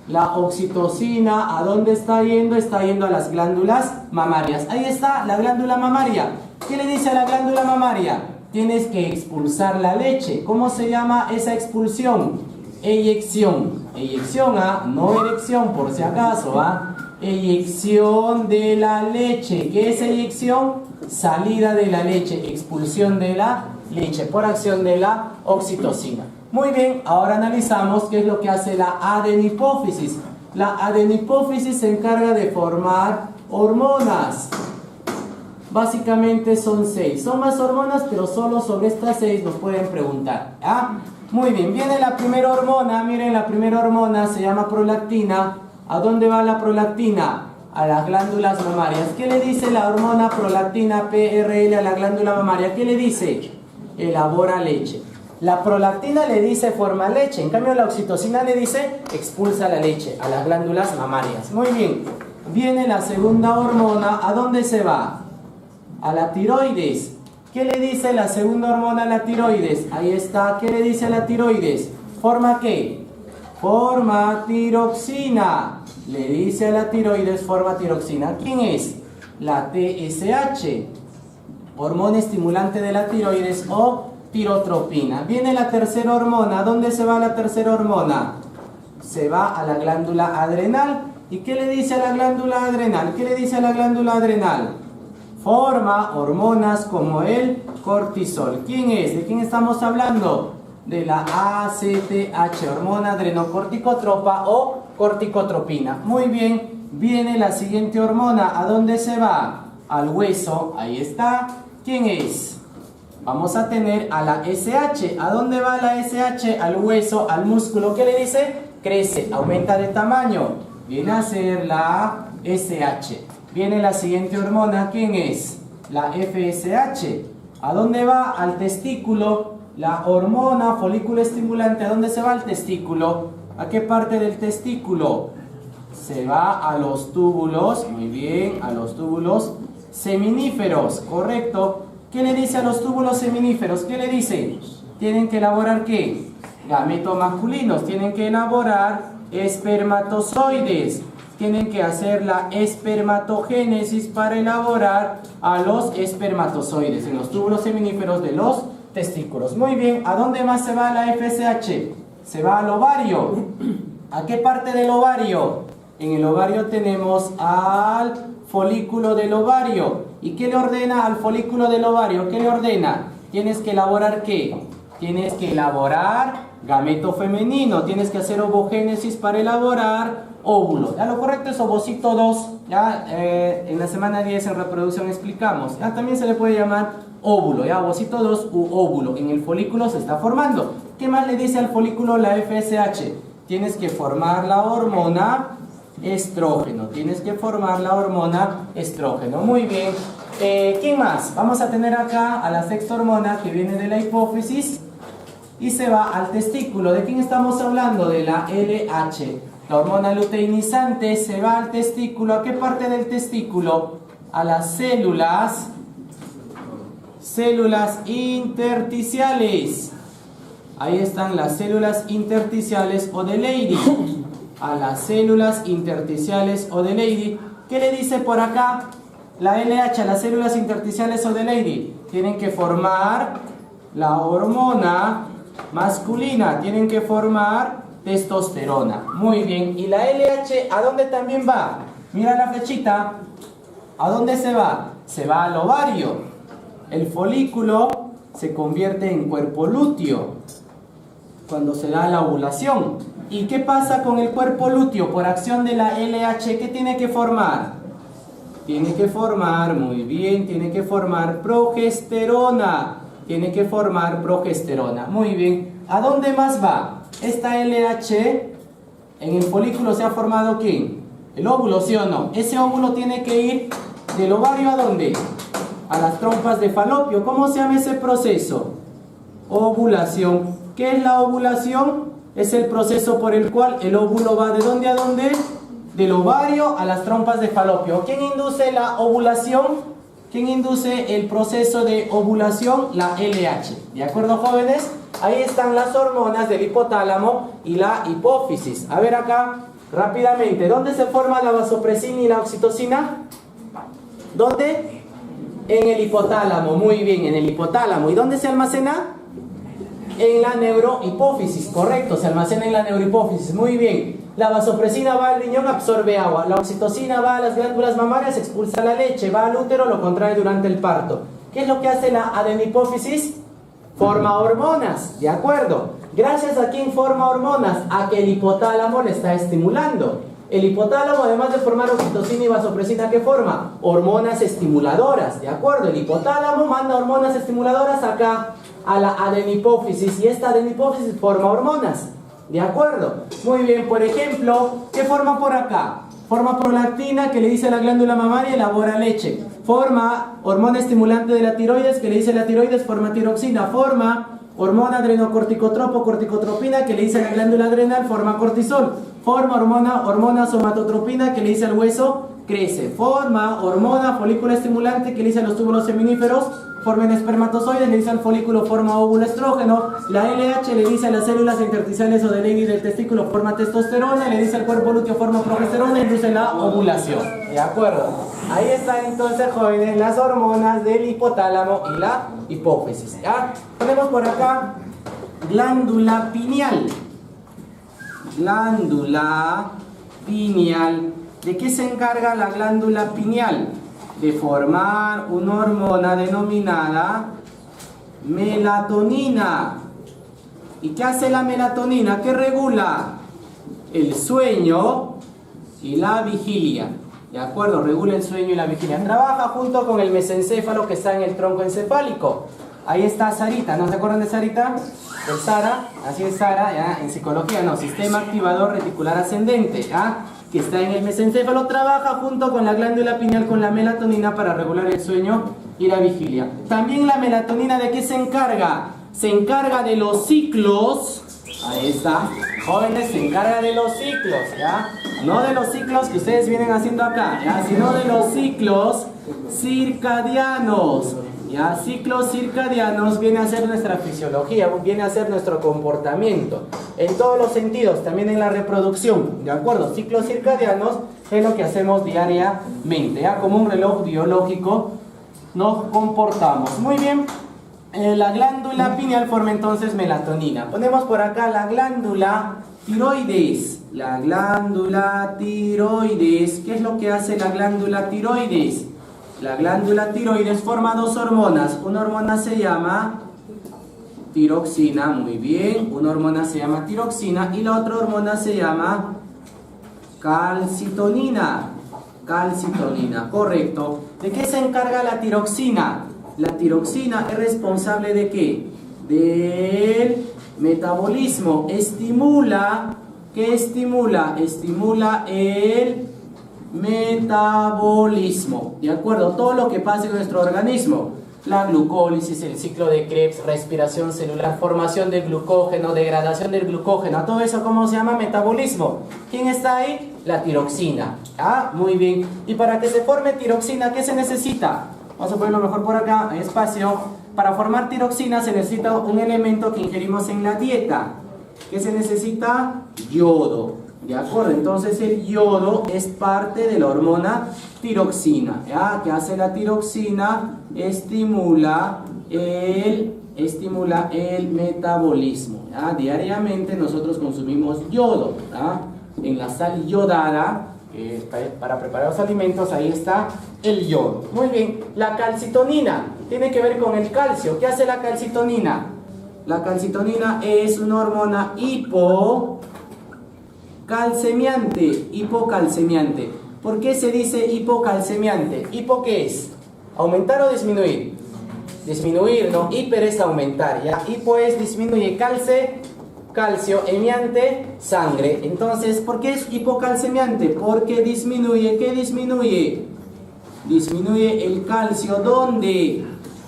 La oxitocina, ¿a dónde está yendo? Está yendo a las glándulas mamarias. Ahí está la glándula mamaria. ¿Qué le dice a la glándula mamaria? Tienes que expulsar la leche. ¿Cómo se llama esa expulsión? Eyección. Eyección, no erección, por si acaso, Eyección de la leche. ¿Qué es eyección? Salida de la leche, expulsión de la leche por acción de la oxitocina. Muy bien, ahora analizamos qué es lo que hace la adenipófisis. La adenipófisis se encarga de formar hormonas. Básicamente son 6. Son más hormonas, pero solo sobre estas 6 nos pueden preguntar. Muy bien, viene la primera hormona. Miren, la primera hormona se llama prolactina. ¿A dónde va la prolactina? A las glándulas mamarias. ¿Qué le dice la hormona prolactina PRL a la glándula mamaria? ¿Qué le dice? Elabora leche. La prolactina le dice forma leche, en cambio la oxitocina le dice expulsa la leche a las glándulas mamarias. Muy bien, viene la segunda hormona, ¿a dónde se va? A la tiroides. ¿Qué le dice la segunda hormona a la tiroides? Ahí está, ¿qué le dice a la tiroides? ¿Forma qué? Forma tiroxina. Le dice a la tiroides forma tiroxina. ¿Quién es? La TSH, hormona estimulante de la tiroides o tirotropina. Viene la tercera hormona. ¿A dónde se va la tercera hormona? Se va a la glándula adrenal. ¿Y qué le dice a la glándula adrenal? ¿Qué le dice a la glándula adrenal? Forma hormonas como el cortisol. ¿Quién es? ¿De quién estamos hablando? De la ACTH, hormona adrenocorticotropa o corticotropina. Muy bien, viene la siguiente hormona. ¿A dónde se va? Al hueso. Ahí está. ¿Quién es? Vamos a tener a la SH. ¿A dónde va la SH? Al hueso, al músculo. ¿Qué le dice? Crece, aumenta de tamaño. Viene a ser la SH. Viene la siguiente hormona. ¿Quién es? La FSH. ¿A dónde va? Al testículo. La hormona folículo estimulante. ¿A dónde se va? Al testículo. ¿A qué parte del testículo? Se va a los túbulos. Muy bien, a los túbulos seminíferos. Correcto. ¿Qué le dice a los túbulos seminíferos? ¿Qué le dice? Tienen que elaborar ¿qué? Gametos masculinos. Tienen que elaborar espermatozoides. Tienen que hacer la espermatogénesis para elaborar a los espermatozoides en los túbulos seminíferos de los testículos. Muy bien, ¿a dónde más se va la FSH? Se va al ovario. ¿A qué parte del ovario? En el ovario tenemos al folículo del ovario. ¿Y qué le ordena al folículo del ovario? ¿Qué le ordena? Tienes que elaborar ¿qué? Tienes que elaborar gameto femenino. Tienes que hacer ovogénesis para elaborar óvulo. Ya lo correcto es ovocito 2. Ya en la semana 10 en reproducción explicamos. Ya también se le puede llamar óvulo. Ya ovocito 2 u óvulo. En el folículo se está formando. ¿Qué más le dice al folículo la FSH? Tienes que formar la hormona estrógeno. Tienes que formar la hormona estrógeno. Muy bien. ¿Quién más? Vamos a tener acá a la sexta hormona que viene de la hipófisis y se va al testículo. ¿De quién estamos hablando? De la LH. La hormona luteinizante se va al testículo. ¿A qué parte del testículo? A las células intersticiales. Ahí están las células intersticiales o de Leydig. A las células intersticiales o de Leydig. ¿Qué le dice por acá? La LH a las células intersticiales o de Leydig. Tienen que formar la hormona masculina. Tienen que formar testosterona. Muy bien. ¿Y la LH a dónde también va? Mira la flechita. ¿A dónde se va? Se va al ovario. El folículo se convierte en cuerpo lúteo cuando se da la ovulación. ¿Y qué pasa con el cuerpo lúteo? Por acción de la LH, ¿qué tiene que formar? Tiene que formar, muy bien, tiene que formar progesterona. Tiene que formar progesterona. Muy bien. ¿A dónde más va? Esta LH, en el folículo se ha formado ¿quién? El óvulo, ¿sí o no? Ese óvulo tiene que ir del ovario ¿a dónde? A las trompas de falopio. ¿Cómo se llama ese proceso? Ovulación. ¿Qué es la ovulación? Es el proceso por el cual el óvulo va ¿de dónde a dónde? Del ovario a las trompas de falopio. ¿Quién induce la ovulación? ¿Quién induce el proceso de ovulación? La LH. ¿De acuerdo, jóvenes? Ahí están las hormonas del hipotálamo y la hipófisis. A ver acá, rápidamente. ¿Dónde se forma la vasopresina y la oxitocina? ¿Dónde? En el hipotálamo. Muy bien, en el hipotálamo. ¿Y dónde se almacena? En la neurohipófisis. Correcto, se almacena en la neurohipófisis. Muy bien. La vasopresina va al riñón, absorbe agua. La oxitocina va a las glándulas mamarias, expulsa la leche. Va al útero, lo contrae durante el parto. ¿Qué es lo que hace la adenopófisis? Forma hormonas, ¿de acuerdo? Gracias a quién forma hormonas, a que el hipotálamo le está estimulando. El hipotálamo, además de formar oxitocina y vasopresina, ¿qué forma? Hormonas estimuladoras, ¿de acuerdo? El hipotálamo manda hormonas estimuladoras acá a la adenopófisis y esta adenopófisis forma hormonas, ¿de acuerdo? Muy bien, por ejemplo, ¿qué forma por acá? Forma prolactina, que le dice a la glándula mamaria y elabora leche. Forma hormona estimulante de la tiroides, que le dice a la tiroides, forma tiroxina. Forma hormona adrenocorticotropo, corticotropina, que le dice a la glándula adrenal, forma cortisol. Forma hormona somatotropina, que le dice al hueso, crece. Forma hormona folículo estimulante, que le dice a los túbulos seminíferos, formen espermatozoides, le dice al folículo, forma óvulo estrógeno. La LH le dice a las células intersticiales o del Leydig del testículo, forma testosterona. Le dice al cuerpo lúteo, forma progesterona, induce la ovulación. ¿De acuerdo? Ahí están entonces, jóvenes, las hormonas del hipotálamo y la hipófisis. ¿Ya? Ponemos por acá glándula pineal. Glándula pineal. ¿De qué se encarga la glándula pineal? De formar una hormona denominada melatonina. ¿Y qué hace la melatonina? ¿Qué regula? El sueño y la vigilia. ¿De acuerdo? Regula el sueño y la vigilia. Trabaja junto con el mesencéfalo que está en el tronco encefálico. Ahí está Sarita. ¿No se acuerdan de Sarita? Del Sara. Así es Sara, ¿ya? En psicología, no. Sistema activador reticular ascendente, ¿ya? Que está en el mesencéfalo, trabaja junto con la glándula pineal con la melatonina para regular el sueño y la vigilia. También la melatonina, ¿de qué se encarga? Se encarga de los ciclos. Ahí está. Jóvenes, se encarga de los ciclos, ¿ya? No de los ciclos que ustedes vienen haciendo acá, ¿ya? Sino de los ciclos circadianos. ¿Ya? Ciclos circadianos viene a ser nuestra fisiología, viene a ser nuestro comportamiento en todos los sentidos, también en la reproducción, ¿de acuerdo? Ciclos circadianos es lo que hacemos diariamente, ¿ya? Como un reloj biológico nos comportamos. Muy bien, la glándula pineal forma entonces melatonina. Ponemos por acá la glándula tiroides. La glándula tiroides, ¿qué es lo que hace la glándula tiroides? La glándula tiroides forma dos hormonas. Una hormona se llama tiroxina, muy bien. Una hormona se llama tiroxina y la otra hormona se llama calcitonina. Calcitonina, correcto. ¿De qué se encarga la tiroxina? La tiroxina es responsable ¿de qué? Del metabolismo. Estimula, ¿qué estimula? Estimula el metabolismo, ¿de acuerdo? Todo lo que pasa en nuestro organismo, la glucólisis, el ciclo de Krebs, respiración celular, formación del glucógeno, degradación del glucógeno, todo eso, ¿cómo se llama? Metabolismo. ¿Quién está ahí? La tiroxina. Ah, muy bien. Y para que se forme tiroxina, ¿qué se necesita? Vamos a ponerlo mejor por acá, hay espacio. Para formar tiroxina se necesita un elemento que ingerimos en la dieta. ¿Qué se necesita? Yodo. ¿De acuerdo? Entonces el yodo es parte de la hormona tiroxina. ¿Ya? ¿Qué hace la tiroxina? Estimula el metabolismo. ¿Ya? Diariamente nosotros consumimos yodo. ¿Ya? En la sal yodada, para preparar los alimentos, ahí está el yodo. Muy bien. La calcitonina tiene que ver con el calcio. ¿Qué hace la calcitonina? La calcitonina es una hormona hipocalcemiante. ¿Por qué se dice hipocalcemiante? ¿Hipo qué es? ¿Aumentar o disminuir? Disminuir, ¿no? Hiper es aumentar, ¿ya? Hipo es disminuye, calcio, emiante, sangre. Entonces, ¿por qué es hipocalcemiante? Porque disminuye, ¿qué disminuye? Disminuye el calcio, ¿dónde?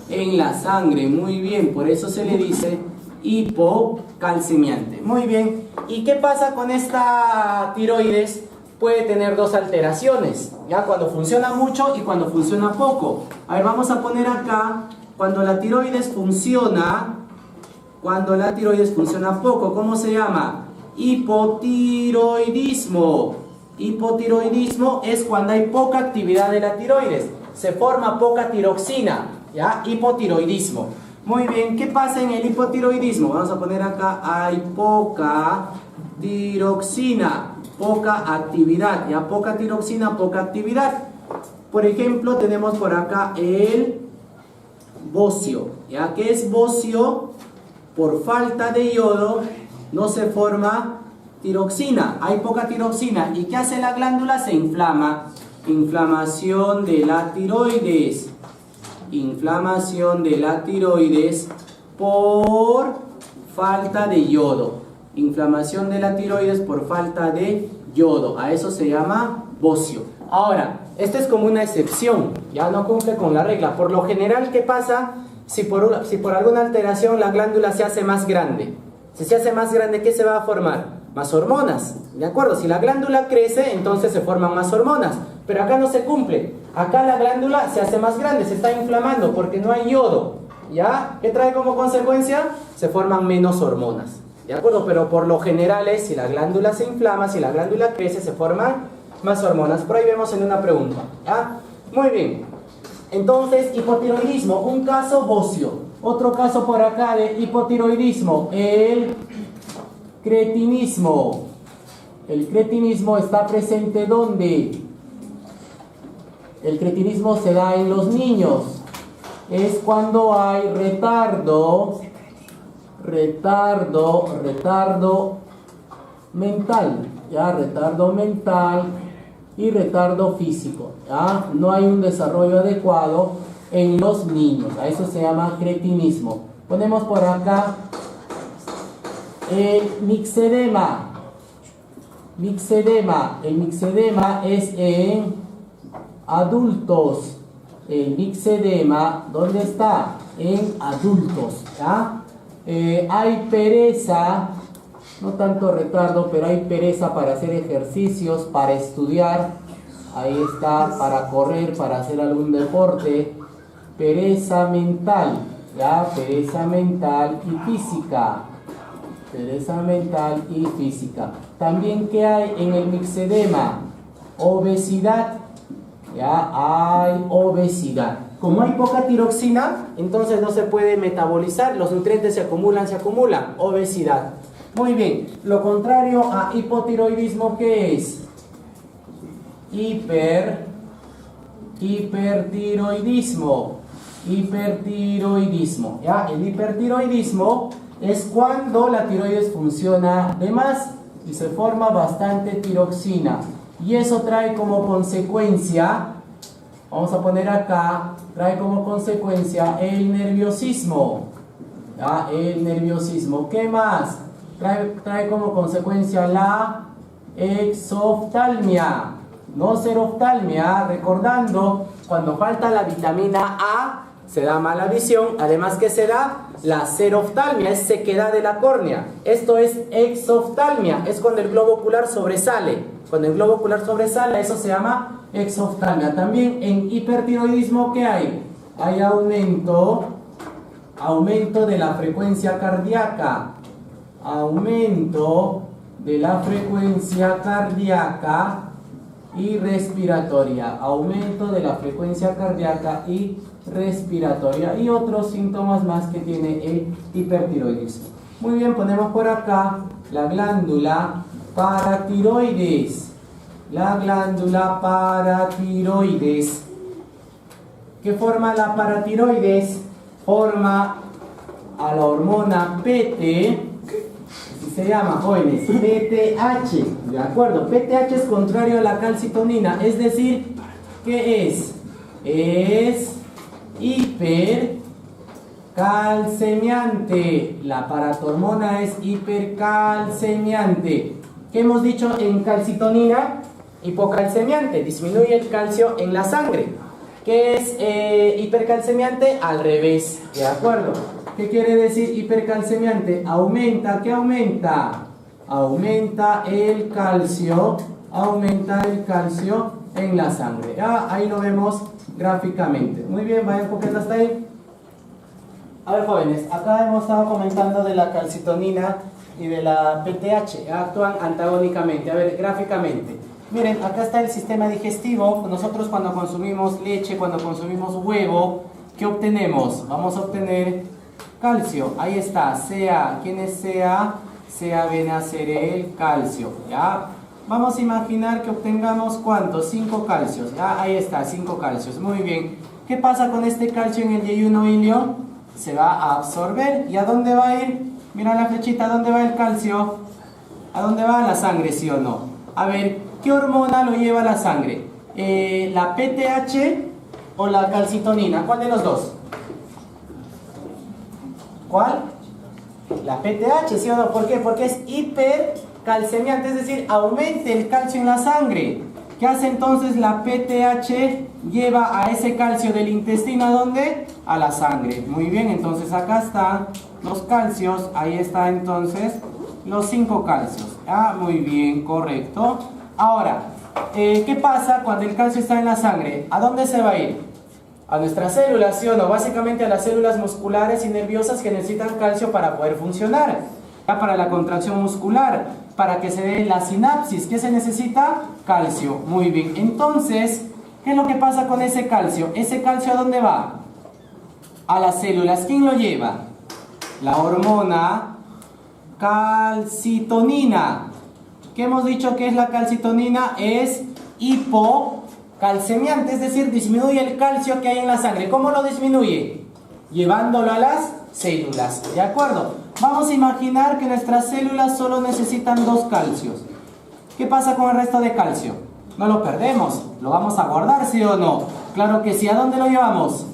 En la sangre, muy bien, por eso se le dice hipocalcemiante. Muy bien, ¿y qué pasa con esta tiroides? puede tener dos alteraciones, ya cuando funciona mucho y cuando funciona poco. A ver, vamos a poner acá, cuando la tiroides funciona poco, ¿cómo se llama? Hipotiroidismo. Hipotiroidismo es cuando hay poca actividad de la tiroides, se forma poca tiroxina, ¿ya? Hipotiroidismo. Muy bien, ¿qué pasa en el hipotiroidismo? Vamos a poner acá, hay poca tiroxina, poca actividad, ¿ya? Poca tiroxina, poca actividad. Por ejemplo, tenemos por acá el bocio, ¿ya? ¿Qué es bocio? Por falta de yodo no se forma tiroxina, hay poca tiroxina. ¿Y qué hace la glándula? Se inflama. Inflamación de la tiroides. Inflamación de la tiroides por falta de yodo. Inflamación de la tiroides por falta de yodo. A eso se llama bocio. Ahora, esta es como una excepción, ya no cumple con la regla. Por lo general, ¿qué pasa? Si por alguna alteración la glándula se hace más grande. Si se hace más grande, ¿qué se va a formar? Más hormonas, ¿de acuerdo? Si la glándula crece, entonces se forman más hormonas. Pero acá no se cumple. Acá la glándula se hace más grande, se está inflamando porque no hay yodo, ¿ya? ¿Qué trae como consecuencia? Se forman menos hormonas, ¿de acuerdo? Pero por lo general es, si la glándula se inflama, si la glándula crece, se forman más hormonas. Por ahí vemos en una pregunta, ¿ya? Muy bien. Entonces, hipotiroidismo, un caso bocio. Otro caso por acá de hipotiroidismo, el cretinismo. El cretinismo está presente ¿dónde? El cretinismo se da en los niños. Es cuando hay retardo mental, ¿ya? Retardo mental y retardo físico, ¿ya? No hay un desarrollo adecuado en los niños. A eso se llama cretinismo. Ponemos por acá el mixedema. El mixedema es en adultos. El mixedema, ¿dónde está? En adultos, ¿ya? Hay pereza, no tanto retardo, pero hay pereza para hacer ejercicios, para estudiar. Ahí está, para correr, para hacer algún deporte. Pereza mental, ¿ya? Pereza mental y física. Pereza mental y física. También, ¿qué hay en el mixedema? Obesidad, ¿ya? Hay obesidad. Como hay poca tiroxina, entonces no se puede metabolizar, los nutrientes se acumulan, obesidad. Muy bien, lo contrario a hipotiroidismo, ¿qué es? Hipertiroidismo, ¿ya? El hipertiroidismo es cuando la tiroides funciona de más y se forma bastante tiroxina, y eso trae como consecuencia, vamos a poner acá, trae como consecuencia el nerviosismo, ¿ya? El nerviosismo. ¿Qué más? Trae como consecuencia la exoftalmia, no seroftalmia. Recordando, cuando falta la vitamina A, se da mala visión. Además, ¿qué se da? La seroftalmia, es sequedad de la córnea. Esto es exoftalmia, es cuando el globo ocular sobresale. Cuando el globo ocular sobresale, eso se llama exoftalmia. También en hipertiroidismo, ¿qué hay? Hay aumento de la frecuencia cardíaca. Aumento de la frecuencia cardíaca y respiratoria. Aumento de la frecuencia cardíaca y respiratoria. Y otros síntomas más que tiene el hipertiroidismo. Muy bien, ponemos por acá la glándula paratiroides. La glándula paratiroides. ¿Qué forma la paratiroides? Forma a la hormona PT, así se llama, jóvenes, PTH, ¿de acuerdo? PTH es contrario a la calcitonina, es decir, ¿qué es? Es hipercalcemiante. La paratormona es hipercalcemiante. ¿Qué hemos dicho en calcitonina? Hipocalcemiante, disminuye el calcio en la sangre. ¿Qué es hipercalcemiante? Al revés, ¿de acuerdo? ¿Qué quiere decir hipercalcemiante? Aumenta, ¿qué aumenta? Aumenta el calcio aumentar el calcio en la sangre. ¿Ya? Ahí lo vemos gráficamente. Muy bien, vayan copiando hasta ahí. A ver, jóvenes, acá hemos estado comentando de la calcitonina y de la PTH. Actúan antagónicamente. A ver, gráficamente. Miren, acá está el sistema digestivo. Nosotros cuando consumimos leche, cuando consumimos huevo, ¿qué obtenemos? Vamos a obtener calcio. Ahí está, Ca. ¿Quién es Ca? Ca viene a ser el calcio. ¿Ya? Vamos a imaginar que obtengamos ¿cuántos? 5 calcios. ¿Ya? Ahí está, 5 calcios. Muy bien. ¿Qué pasa con este calcio en el yeyuno ilio? Se va a absorber. ¿Y a dónde va a ir? Mira la flechita, ¿a dónde va el calcio? ¿A dónde va? A la sangre, ¿sí o no? A ver, ¿qué hormona lo lleva a la sangre? ¿La PTH o la calcitonina? ¿Cuál de los dos? ¿Cuál? La PTH, ¿sí o no? ¿Por qué? Porque es hipercalcemiante, es decir, aumenta el calcio en la sangre. ¿Qué hace entonces la PTH? Lleva a ese calcio del intestino, ¿a dónde? A la sangre. Muy bien, entonces acá están los calcios, ahí está entonces los 5 calcios. Ah, muy bien, correcto. Ahora, ¿qué pasa cuando el calcio está en la sangre? ¿A dónde se va a ir? A nuestras células, ¿sí o no? Básicamente a las células musculares y nerviosas que necesitan calcio para poder funcionar. Ya para la contracción muscular, para que se dé la sinapsis. ¿Qué se necesita? Calcio. Muy bien. Entonces, ¿qué es lo que pasa con ese calcio? ¿Ese calcio a dónde va? A las células. ¿Quién lo lleva? La hormona calcitonina. ¿Qué hemos dicho que es la calcitonina? Es hipocalcemiante, es decir, disminuye el calcio que hay en la sangre. ¿Cómo lo disminuye? Llevándolo a las células. ¿De acuerdo? Vamos a imaginar que nuestras células solo necesitan 2 calcios. ¿Qué pasa con el resto de calcio? No lo perdemos, lo vamos a guardar, ¿sí o no? Claro que sí. ¿A dónde lo llevamos?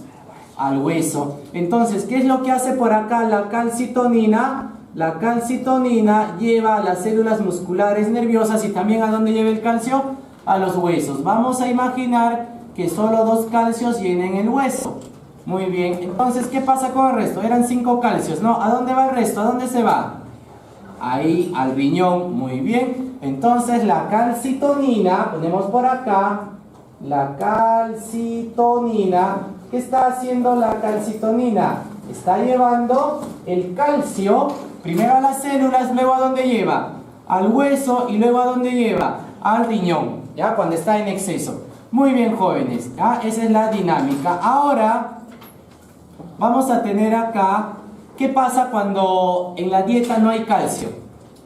Al hueso. Entonces, ¿qué es lo que hace por acá la calcitonina? La calcitonina lleva a las células musculares nerviosas y también ¿a dónde lleva el calcio? A los huesos. Vamos a imaginar que solo 2 calcios llenen el hueso. Muy bien, entonces, ¿qué pasa con el resto? Eran 5 calcios, ¿no? ¿A dónde va el resto? ¿A dónde se va? Ahí, al riñón. Muy bien. Entonces, la calcitonina, ponemos por acá, la calcitonina. ¿Qué está haciendo la calcitonina? Está llevando el calcio, primero a las células, luego ¿a dónde lleva? Al hueso y luego ¿a dónde lleva? Al riñón, ¿ya? Cuando está en exceso. Muy bien, jóvenes, ¿ya? Esa es la dinámica. Ahora vamos a tener acá, ¿qué pasa cuando en la dieta no hay calcio?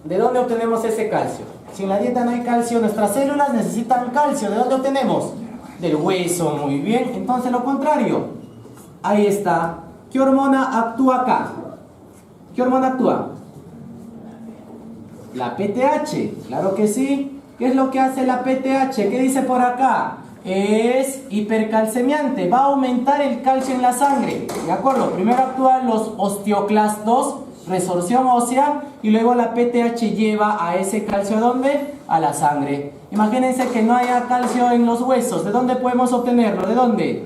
¿De dónde obtenemos ese calcio? Si en la dieta no hay calcio, nuestras células necesitan calcio. ¿De dónde obtenemos? Del hueso. Muy bien. Entonces lo contrario. Ahí está. ¿Qué hormona actúa acá? ¿Qué hormona actúa? La PTH. Claro que sí. ¿Qué es lo que hace la PTH? ¿Qué dice por acá? Es hipercalcemiante, va a aumentar el calcio en la sangre, ¿de acuerdo? Primero actúan los osteoclastos, resorción ósea, y luego la PTH lleva a ese calcio ¿a dónde? A la sangre. Imagínense que no haya calcio en los huesos, ¿de dónde podemos obtenerlo? ¿De dónde?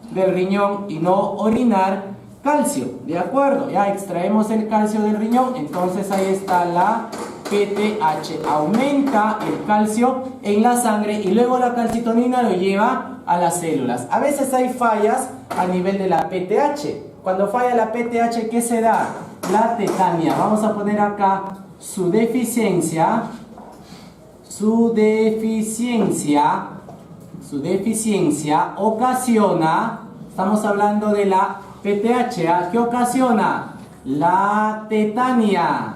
Del riñón, y no orinar calcio, ¿de acuerdo? Ya extraemos el calcio del riñón, entonces ahí está la PTH, aumenta el calcio en la sangre y luego la calcitonina lo lleva a las células. A veces hay fallas a nivel de la PTH. Cuando falla la PTH, ¿qué se da? La tetania. Vamos a poner acá su deficiencia. Su deficiencia ocasiona, estamos hablando de la PTH, ¿qué ocasiona? La tetania.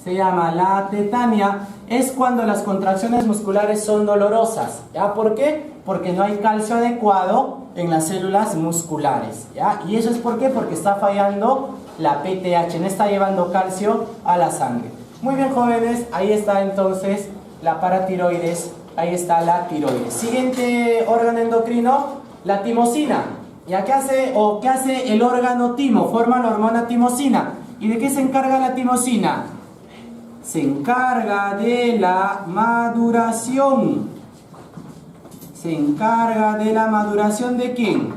Se llama la tetania, es cuando las contracciones musculares son dolorosas, ¿ya? ¿Por qué? Porque no hay calcio adecuado en las células musculares, ¿ya? Y eso es ¿por qué? Porque está fallando la PTH, no está llevando calcio a la sangre. Muy bien, jóvenes, ahí está entonces la paratiroides, ahí está la tiroides. Siguiente órgano endocrino, la timosina. ¿Ya qué hace el órgano timo? Forma la hormona timosina. ¿Y de qué se encarga la timosina? Se encarga de la maduración. ¿Se encarga de la maduración de quién?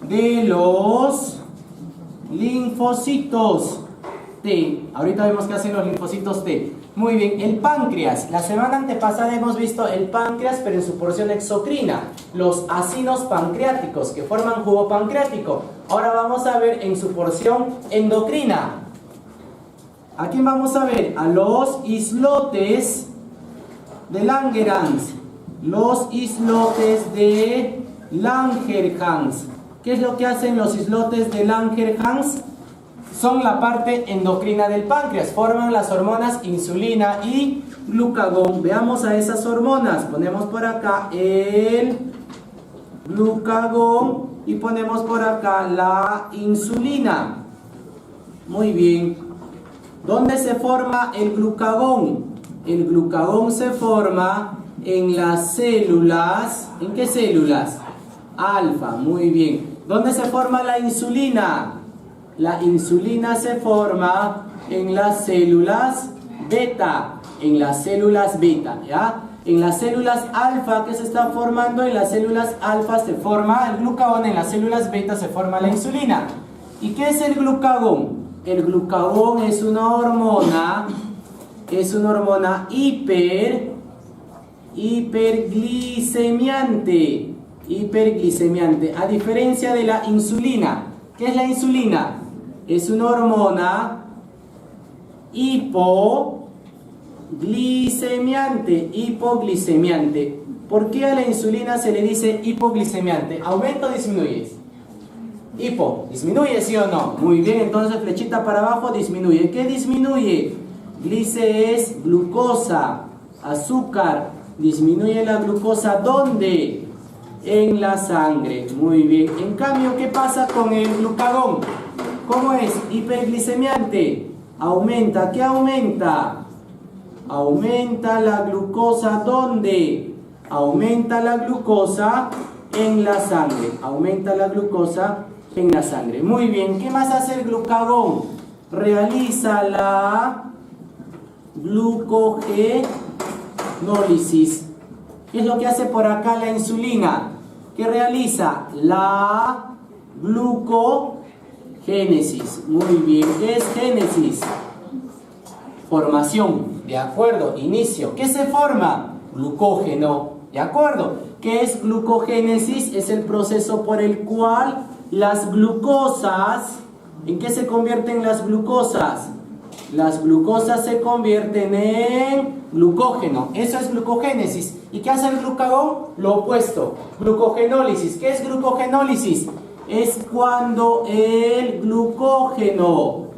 De los linfocitos T. Ahorita vemos qué hacen los linfocitos T. Muy bien, el páncreas. La semana antepasada hemos visto el páncreas, pero en su porción exocrina. Los acinos pancreáticos que forman jugo pancreático. Ahora vamos a ver en su porción endocrina. ¿A quién vamos a ver? A los islotes de Langerhans. Los islotes de Langerhans. ¿Qué es lo que hacen los islotes de Langerhans? Son la parte endocrina del páncreas. Forman las hormonas insulina y glucagón. Veamos a esas hormonas. Ponemos por acá el glucagón y ponemos por acá la insulina. Muy bien. ¿Dónde se forma el glucagón? El glucagón se forma en las células. ¿En qué células? Alfa. Muy bien. ¿Dónde se forma la insulina? La insulina se forma en las células beta, en las células beta, ¿ya? En las células alfa, ¿qué se está formando? En las células alfa se forma el glucagón, en las células beta se forma la insulina. ¿Y qué es el glucagón? El glucagón es una hormona hiperglicemiante, a diferencia de la insulina. ¿Qué es la insulina? Es una hormona hipoglicemiante. ¿Por qué a la insulina se le dice hipoglicemiante? ¿Aumenta o disminuye? ¿Disminuye sí o no? Muy bien, entonces flechita para abajo, disminuye. ¿Qué disminuye? Glice es glucosa, azúcar. Disminuye la glucosa, ¿dónde? En la sangre. Muy bien. En cambio, ¿qué pasa con el glucagón? ¿Cómo es? Hiperglicemiante. Aumenta. ¿Qué aumenta? Aumenta la glucosa, ¿dónde? Aumenta la glucosa en la sangre. Aumenta la glucosa en la sangre. Muy bien. ¿Qué más hace el glucagón? Realiza la glucogenólisis. ¿Qué es lo que hace por acá la insulina? ¿Qué realiza? La glucogénesis. Muy bien. ¿Qué es génesis? Formación. ¿De acuerdo? Inicio. ¿Qué se forma? Glucógeno. ¿De acuerdo? ¿Qué es glucogénesis? Es el proceso por el cual las glucosas... ¿En qué se convierten las glucosas? Las glucosas se convierten en glucógeno. Eso es glucogénesis. ¿Y qué hace el glucagón? Lo opuesto. Glucogenólisis. ¿Qué es glucogenólisis? Es cuando el glucógeno...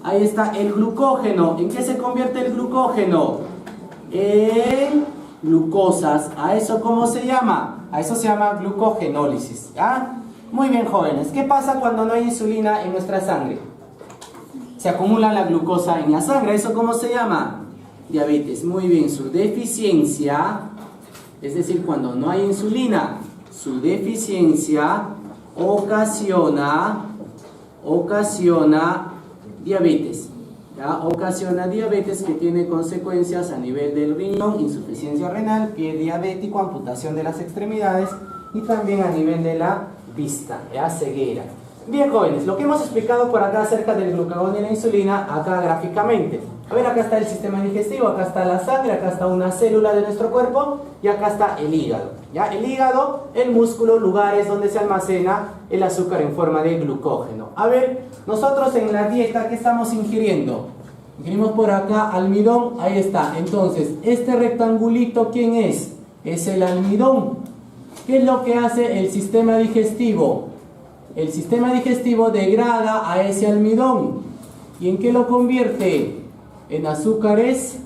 Ahí está, el glucógeno. ¿En qué se convierte el glucógeno? En glucosas. ¿A eso cómo se llama? A eso se llama glucogenólisis. ¿Ya? Muy bien, jóvenes. ¿Qué pasa cuando no hay insulina en nuestra sangre? Se acumula la glucosa en la sangre. ¿Eso cómo se llama? Diabetes. Muy bien. Su deficiencia, es decir, cuando no hay insulina, su deficiencia ocasiona diabetes. ¿Ya? Ocasiona diabetes que tiene consecuencias a nivel del riñón, insuficiencia renal, pie diabético, amputación de las extremidades y también a nivel de la vista, ¿ya? Ceguera. Bien, jóvenes, lo que hemos explicado por acá acerca del glucagón y la insulina, acá gráficamente. A ver, acá está el sistema digestivo, acá está la sangre, acá está una célula de nuestro cuerpo y acá está el hígado. ¿Ya? El hígado, el músculo, lugares donde se almacena el azúcar en forma de glucógeno. A ver, nosotros en la dieta, ¿qué estamos ingiriendo? Ingerimos por acá almidón, ahí está. Entonces, este rectangulito, ¿quién es? Es el almidón. ¿Qué es lo que hace el sistema digestivo? El sistema digestivo degrada a ese almidón. ¿Y en qué lo convierte? En azúcares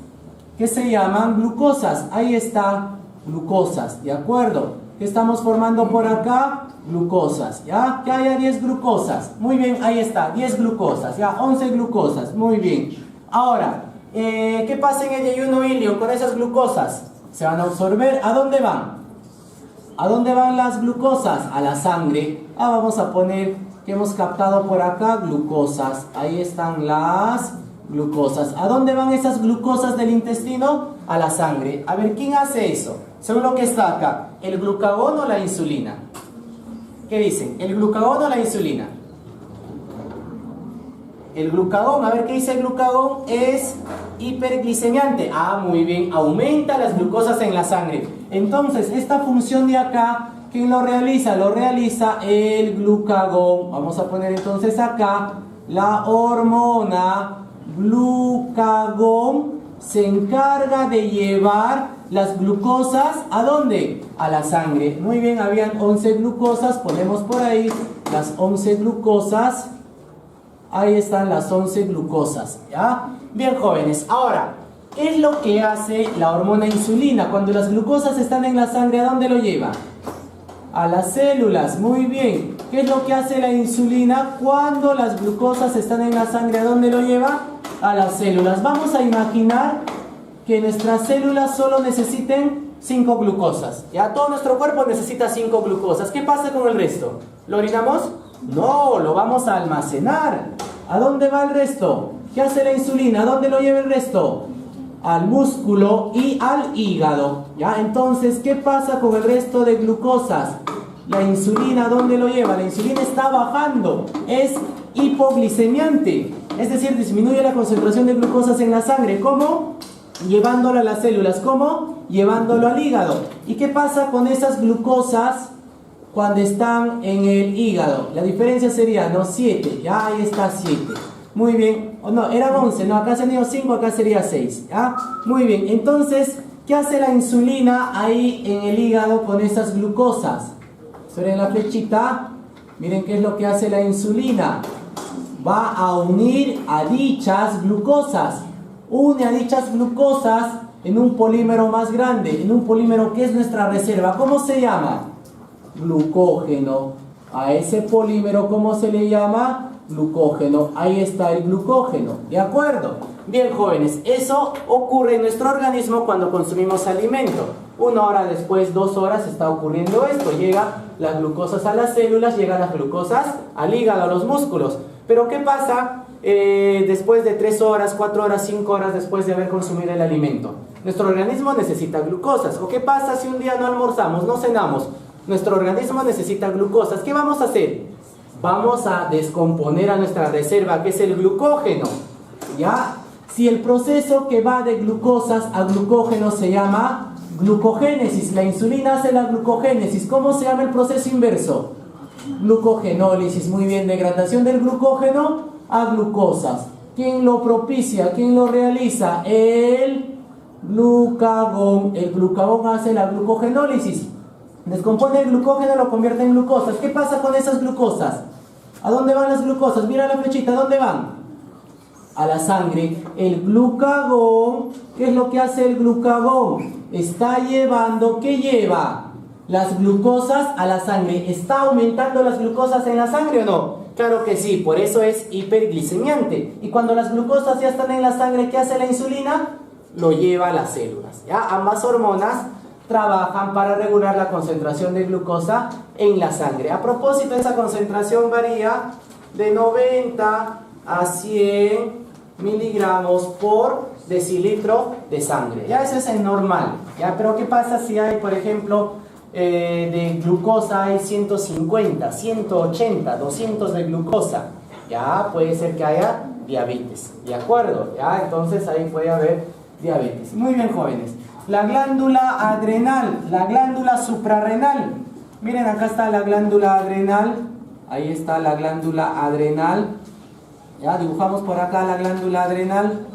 que se llaman glucosas. Ahí está, glucosas, ¿de acuerdo? ¿Qué estamos formando por acá? Glucosas, ¿ya? Que haya 10 glucosas. Muy bien, ahí está, 10 glucosas, ¿ya? 11 glucosas, muy bien. Ahora, ¿qué pasa en el yeyuno ilio con esas glucosas? Se van a absorber. ¿A dónde van? ¿A dónde van las glucosas? A la sangre. Vamos a poner que hemos captado por acá glucosas. Ahí están las glucosas. ¿A dónde van esas glucosas del intestino? A la sangre. A ver, ¿quién hace eso? Según lo que está acá, ¿el glucagón o la insulina? ¿Qué dicen? ¿El glucagón o la insulina? El glucagón, a ver qué dice el glucagón, es hiperglicemiante. Ah, muy bien, aumenta las glucosas en la sangre. Entonces, esta función de acá, ¿quién lo realiza? Lo realiza el glucagón. Vamos a poner entonces acá la hormona glucagón se encarga de llevar las glucosas, ¿a dónde? A la sangre. Muy bien, habían 11 glucosas, ponemos por ahí las 11 glucosas. Ahí están las 11 glucosas, ¿ya? Bien, jóvenes, ahora, ¿qué es lo que hace la hormona insulina? Cuando las glucosas están en la sangre, ¿a dónde lo lleva? A las células, muy bien. ¿Qué es lo que hace la insulina cuando las glucosas están en la sangre? ¿A dónde lo lleva? A las células. Vamos a imaginar que nuestras células solo necesiten 5 glucosas. Ya todo nuestro cuerpo necesita 5 glucosas. ¿Qué pasa con el resto? ¿Lo orinamos? No, lo vamos a almacenar. ¿A dónde va el resto? ¿Qué hace la insulina? ¿A dónde lo lleva el resto? Al músculo y al hígado. ¿Ya? Entonces, ¿qué pasa con el resto de glucosas? La insulina, ¿dónde lo lleva? La insulina está bajando. Es hipoglicemiante. Es decir, disminuye la concentración de glucosas en la sangre. ¿Cómo? Llevándolo a las células. ¿Cómo? Llevándolo al hígado. ¿Y qué pasa con esas glucosas cuando están en el hígado? La diferencia sería, ¿no? 7. Ya, ahí está 7. Muy bien. O no, eran 11. No, acá serían 5, acá sería 6. ¿Ya? Muy bien. Entonces, ¿qué hace la insulina ahí en el hígado con esas glucosas? Sobre la flechita. Miren qué es lo que hace la insulina. Va a unir a dichas glucosas. Une a dichas glucosas en un polímero más grande, en un polímero que es nuestra reserva. ¿Cómo se llama? Glucógeno. A ese polímero, ¿cómo se le llama? Glucógeno. Ahí está el glucógeno. ¿De acuerdo? Bien, jóvenes, eso ocurre en nuestro organismo cuando consumimos alimento. 1 hora después, 2 horas, está ocurriendo esto. Llega las glucosas a las células, llegan las glucosas al hígado, a los músculos. Pero ¿qué pasa después de 3 horas, 4 horas, 5 horas después de haber consumido el alimento? Nuestro organismo necesita glucosas. ¿O qué pasa si un día no almorzamos, no cenamos? Nuestro organismo necesita glucosas. ¿Qué vamos a hacer? Vamos a descomponer a nuestra reserva, que es el glucógeno. ¿Ya? Si el proceso que va de glucosas a glucógeno se llama glucogénesis, la insulina hace la glucogénesis. ¿Cómo se llama el proceso inverso? Glucogenólisis. Muy bien, degradación del glucógeno a glucosas. ¿Quién lo propicia? ¿Quién lo realiza? El glucagón. El glucagón hace la glucogenólisis. Descompone el glucógeno, lo convierte en glucosas. ¿Qué pasa con esas glucosas? ¿A dónde van las glucosas? Mira la flechita, ¿a dónde van? A la sangre. El glucagón, ¿qué es lo que hace el glucagón? Está llevando, ¿qué lleva? Las glucosas a la sangre. ¿Está aumentando las glucosas en la sangre o no? Claro que sí, por eso es hiperglicemiante. Y cuando las glucosas ya están en la sangre, ¿qué hace la insulina? Lo lleva a las células. ¿Ya? Ambas hormonas trabajan para regular la concentración de glucosa en la sangre. A propósito, esa concentración varía de 90 a 100 miligramos por decilitro de sangre. Ya eso es el normal. ¿Ya? Pero ¿qué pasa si hay, por ejemplo, de glucosa hay 150, 180, 200 de glucosa? Ya puede ser que haya diabetes. ¿De acuerdo? Ya, entonces ahí puede haber diabetes. Muy bien, jóvenes. La glándula adrenal, la glándula suprarrenal. Miren, acá está la glándula adrenal. Ahí está la glándula adrenal. Ya, dibujamos por acá la glándula adrenal.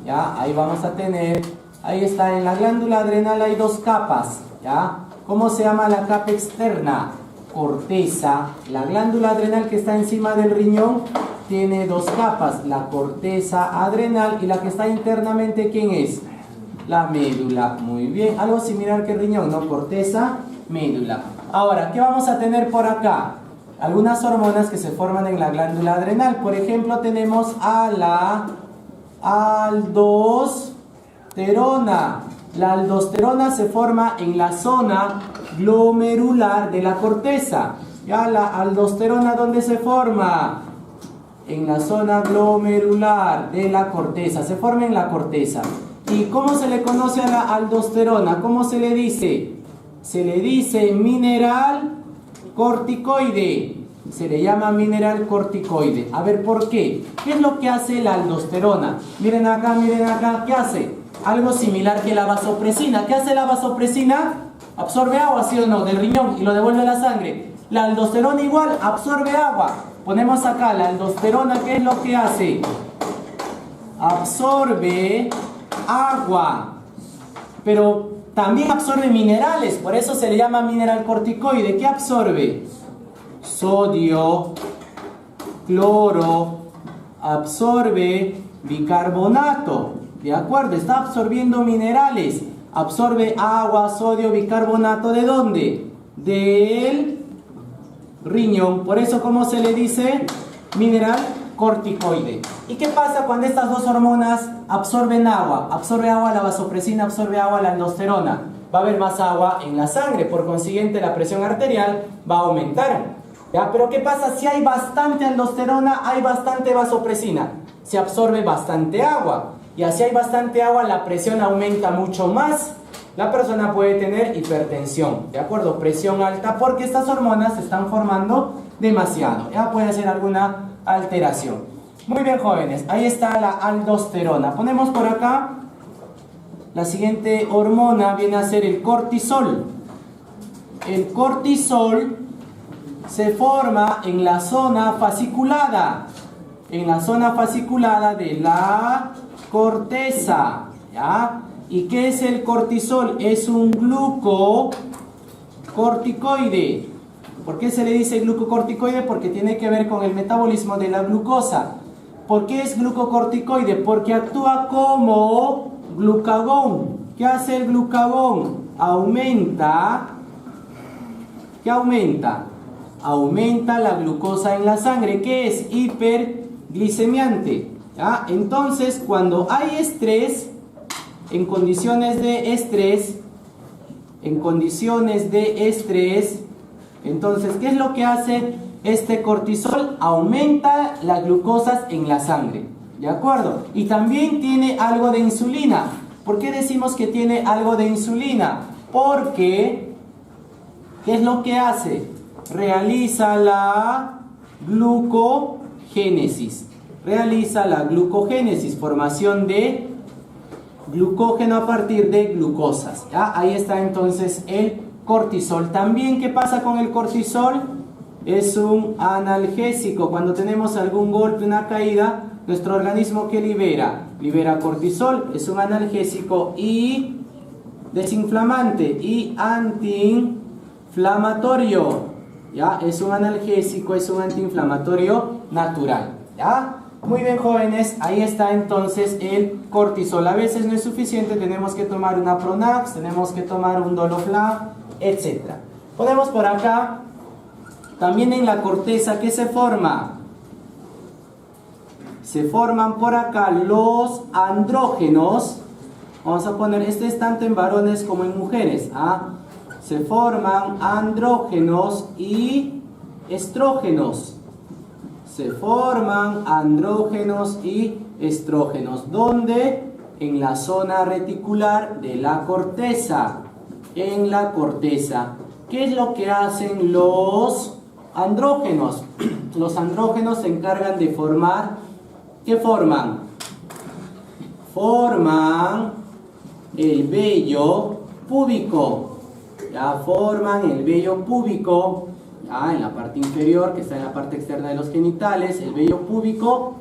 Ya, ahí vamos a tener. Ahí está, en la glándula adrenal hay 2 capas. Ya, ¿cómo se llama la capa externa? Corteza. La glándula adrenal que está encima del riñón tiene 2 capas. La corteza adrenal, y la que está internamente, ¿quién es? La médula. Muy bien, algo similar que el riñón, ¿no? Corteza, médula. Ahora, ¿qué vamos a tener por acá? Algunas hormonas que se forman en la glándula adrenal. Por ejemplo, tenemos a la aldosterona. La aldosterona se forma en la zona glomerular de la corteza. ¿Ya? La aldosterona, ¿dónde se forma? En la zona glomerular de la corteza. Se forma en la corteza. ¿Y cómo se le conoce a la aldosterona? ¿Cómo se le dice? Se le dice mineral corticoide. se le llama mineral corticoide. A ver, ¿por qué? ¿Qué es lo que hace la aldosterona? Miren acá, ¿qué hace? Algo similar que la vasopresina. ¿Qué hace la vasopresina? Absorbe agua, ¿sí o no? Del riñón y lo devuelve a la sangre. La aldosterona igual absorbe agua. Ponemos acá la aldosterona, ¿qué es lo que hace? Absorbe agua, pero también absorbe minerales, por eso se le llama mineral corticoide. ¿Qué absorbe? Sodio, cloro, absorbe bicarbonato, ¿de acuerdo? Está absorbiendo minerales, absorbe agua, sodio, bicarbonato, ¿de dónde? Del riñón, por eso, ¿cómo se le dice? Mineral corticoide. ¿Y qué pasa cuando estas dos hormonas absorben agua? Absorbe agua la vasopresina, absorbe agua la aldosterona. Va a haber más agua en la sangre, por consiguiente la presión arterial va a aumentar. ¿Ya? Pero ¿qué pasa si hay bastante aldosterona, hay bastante vasopresina? Se absorbe bastante agua. Y así hay bastante agua, la presión aumenta mucho más. La persona puede tener hipertensión, ¿de acuerdo? Presión alta, porque estas hormonas se están formando demasiado. Ya puede ser alguna alteración. Muy bien, jóvenes, ahí está la aldosterona. Ponemos por acá la siguiente hormona, viene a ser el cortisol. El cortisol se forma en la zona fasciculada, de la corteza, ¿ya? ¿Y qué es el cortisol? Es un glucocorticoide. ¿Por qué se le dice glucocorticoide? Porque tiene que ver con el metabolismo de la glucosa. ¿Por qué es glucocorticoide? Porque actúa como glucagón. ¿Qué hace el glucagón? ¿Qué aumenta? Aumenta la glucosa en la sangre. ¿Qué es? Hiperglicemiante. ¿Ya? Entonces, cuando hay estrés, en condiciones de estrés, entonces, ¿qué es lo que hace este cortisol? Aumenta las glucosas en la sangre, ¿de acuerdo? Y también tiene algo de insulina. ¿Por qué decimos que tiene algo de insulina? Porque, ¿qué es lo que hace? Realiza la glucogénesis. Formación de glucógeno a partir de glucosas. ¿Ya? Ahí está entonces el cortisol. También, ¿qué pasa con el cortisol? Es un analgésico. Cuando tenemos algún golpe, una caída, nuestro organismo, ¿qué libera? Libera cortisol. Es un analgésico y desinflamante y antiinflamatorio. ¿Ya? Es un analgésico, es un antiinflamatorio natural. ¿Ya? Muy bien, jóvenes, ahí está entonces el cortisol. A veces no es suficiente, tenemos que tomar una Pronax, tenemos que tomar un Doloflan, etc. Ponemos por acá, también en la corteza, ¿qué se forma? Se forman por acá los andrógenos. Vamos a poner, este es tanto en varones como en mujeres. Se forman andrógenos y estrógenos. ¿Dónde? En la zona reticular de la corteza. En la corteza. ¿Qué es lo que hacen los andrógenos? Los andrógenos se encargan de formar. ¿Qué forman? Forman el vello púbico. Ya forman el vello púbico. En la parte inferior, que está en la parte externa de los genitales, el vello púbico,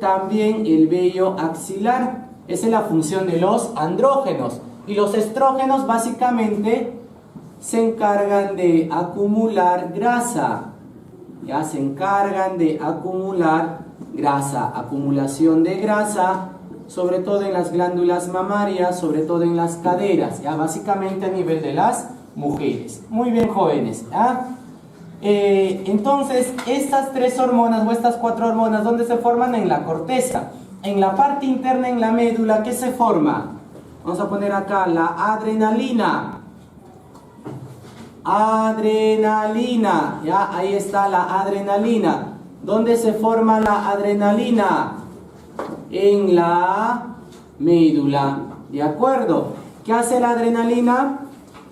también el vello axilar. Esa es la función de los andrógenos. Y los estrógenos básicamente se encargan de acumular grasa. Ya se encargan de acumular grasa, acumulación de grasa, sobre todo en las glándulas mamarias, sobre todo en las caderas, ya básicamente a nivel de las mujeres. Muy bien, jóvenes, ¿ya? Entonces, estas tres hormonas o estas cuatro hormonas, ¿dónde se forman? En la corteza. En la parte interna, en la médula, ¿qué se forma? Vamos a poner acá la adrenalina. Adrenalina, ya, ahí está la adrenalina. ¿Dónde se forma la adrenalina? En la médula, ¿de acuerdo? ¿Qué hace la adrenalina?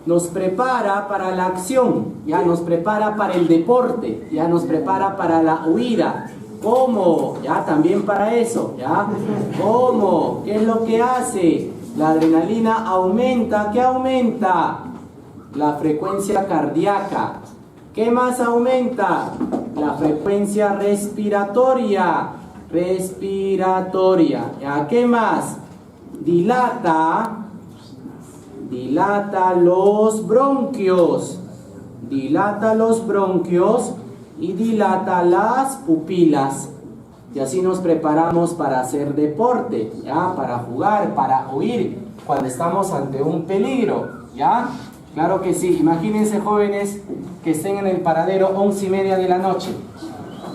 nos prepara para la acción, ya nos prepara para el deporte, ya nos prepara para la huida. ¿Cómo? Ya también para eso, ¿ya? ¿Cómo? ¿Qué es lo que hace? La adrenalina aumenta. ¿Qué aumenta? La frecuencia cardíaca. ¿Qué más aumenta? La frecuencia respiratoria. ¿Ya? ¿Qué más? Dilata los bronquios. Dilata los bronquios y dilata las pupilas. Y así nos preparamos para hacer deporte, ¿ya? Para jugar, para huir cuando estamos ante un peligro, ¿ya? Claro que sí. Imagínense, jóvenes, que estén en el paradero 11:30 de la noche,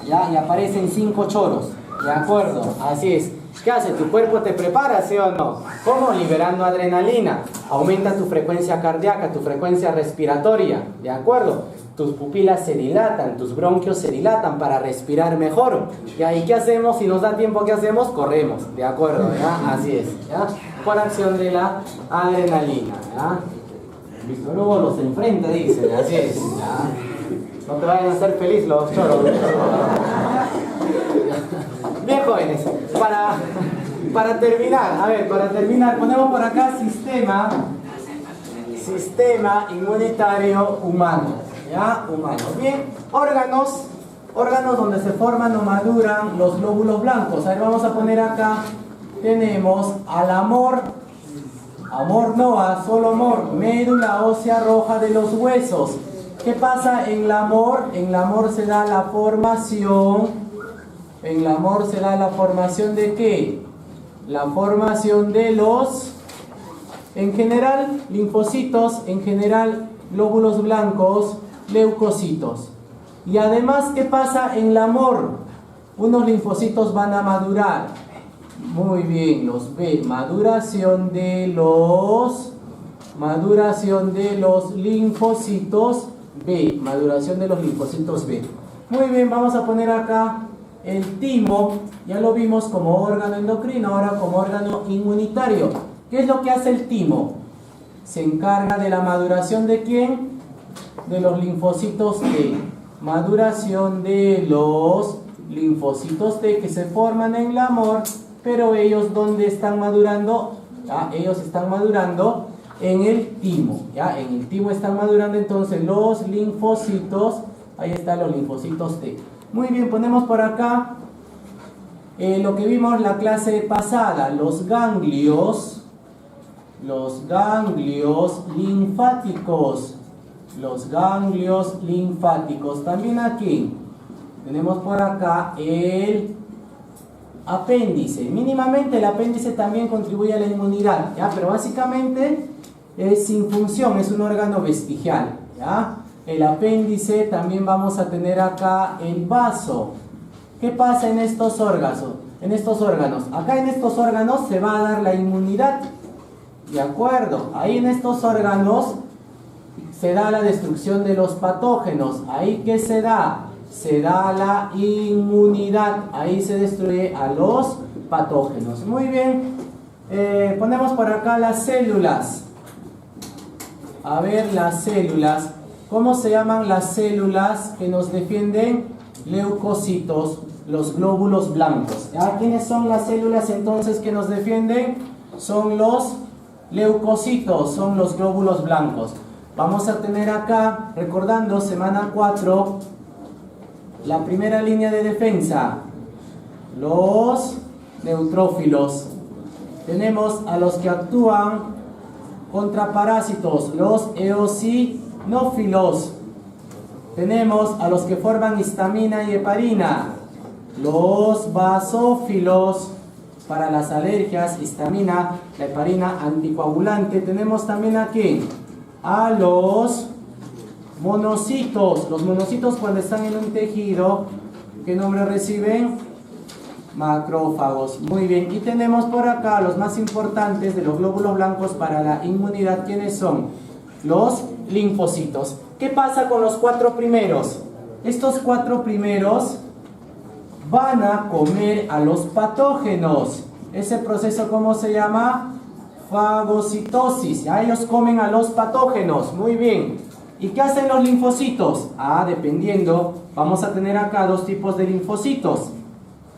¿ya? Y aparecen 5 choros, ¿de acuerdo? Así es. ¿Qué hace? ¿Tu cuerpo te prepara, sí o no? ¿Cómo? Liberando adrenalina. Aumenta tu frecuencia cardíaca, tu frecuencia respiratoria, ¿de acuerdo? Tus pupilas se dilatan, tus bronquios se dilatan para respirar mejor. ¿Ya? ¿Y qué hacemos? Si nos da tiempo, ¿qué hacemos? Corremos, ¿de acuerdo? ¿Ya? Así es, ¿ya? Por acción de la adrenalina, ¿ya? Víctor Hugo los enfrenta, dice, así es, ¿ya? No te vayan a hacer feliz los choros. Bien, jóvenes, para terminar, a ver, ponemos por acá sistema inmunitario humano, ¿ya? Humano. Bien, órganos donde se forman o maduran los glóbulos blancos. A ver, vamos a poner acá, tenemos al amor solo amor, médula ósea roja de los huesos. ¿Qué pasa en la amor? En la amor se da la formación. En la amor se da la formación de ¿qué? La formación de los, en general, linfocitos, en general, glóbulos blancos, leucocitos. Y además, ¿qué pasa en la amor? Unos linfocitos van a madurar. Muy bien, los B. Maduración de los linfocitos B. Maduración de los linfocitos B. Muy bien, vamos a poner acá el timo. Ya lo vimos como órgano endocrino, ahora como órgano inmunitario. ¿Qué es lo que hace el timo? Se encarga de la maduración ¿de quién? De los linfocitos T. Maduración de los linfocitos T que se forman en la amor, pero ellos ¿dónde están madurando? ¿Ya? Ellos están madurando en el timo, ¿ya? En el timo están madurando entonces los linfocitos, ahí están los linfocitos T. Muy bien, ponemos por acá lo que vimos la clase pasada, los ganglios linfáticos. Los ganglios linfáticos. También aquí tenemos por acá el apéndice. Mínimamente el apéndice también contribuye a la inmunidad, ¿ya? Pero básicamente es sin función, es un órgano vestigial, ¿ya? El apéndice, también vamos a tener acá el vaso. ¿Qué pasa en estos órganos? Acá en estos órganos se va a dar la inmunidad, ¿de acuerdo? Ahí en estos órganos se da la destrucción de los patógenos. ¿Ahí qué se da? Se da la inmunidad. Ahí se destruye a los patógenos. Muy bien. Ponemos por acá las células. A ver, las células. ¿Cómo se llaman las células que nos defienden? Leucocitos, los glóbulos blancos. ¿Ya? ¿Quiénes son las células entonces que nos defienden? Son los leucocitos, son los glóbulos blancos. Vamos a tener acá, recordando, semana 4, la primera línea de defensa, los neutrófilos. Tenemos a los que actúan contra parásitos, los eosinófilos. Tenemos a los que forman histamina y heparina, los basófilos. Para las alergias, histamina, la heparina anticoagulante. Tenemos también aquí a los monocitos. Los monocitos, cuando están en un tejido, ¿qué nombre reciben? Macrófagos. Muy bien. Y tenemos por acá los más importantes de los glóbulos blancos para la inmunidad. ¿Quiénes son? Los linfocitos. ¿Qué pasa con los 4 primeros? Estos 4 primeros van a comer a los patógenos. Ese proceso, ¿cómo se llama? fagocitosis. Ya ellos comen a los patógenos. Muy bien. ¿Y qué hacen los linfocitos? Dependiendo, vamos a tener acá dos tipos de linfocitos.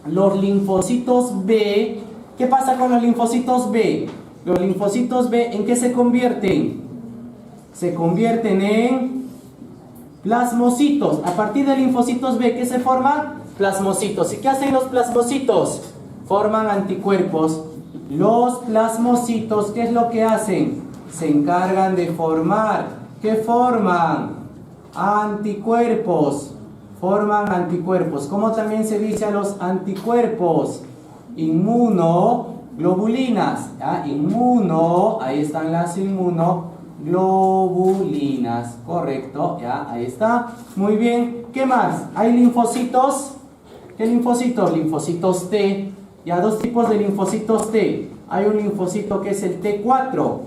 Los linfocitos B. ¿Qué pasa con los linfocitos B? Los linfocitos B, ¿en qué se convierten? Se convierten en plasmocitos. A partir de linfocitos B, ¿qué se forman? Plasmocitos. ¿Y qué hacen los plasmocitos? Forman anticuerpos. Los plasmocitos, ¿qué es lo que hacen? Se encargan de formar. ¿Qué forman? Anticuerpos. Forman anticuerpos. ¿Cómo también se dice a los anticuerpos? Inmunoglobulinas. ¿Ya? Ahí están las inmunoglobulinas. Correcto, ya, ahí está. Muy bien. ¿Qué más? ¿Hay linfocitos? ¿Qué linfocitos? Linfocitos T. Ya, dos tipos de linfocitos T. Hay un linfocito que es el T4.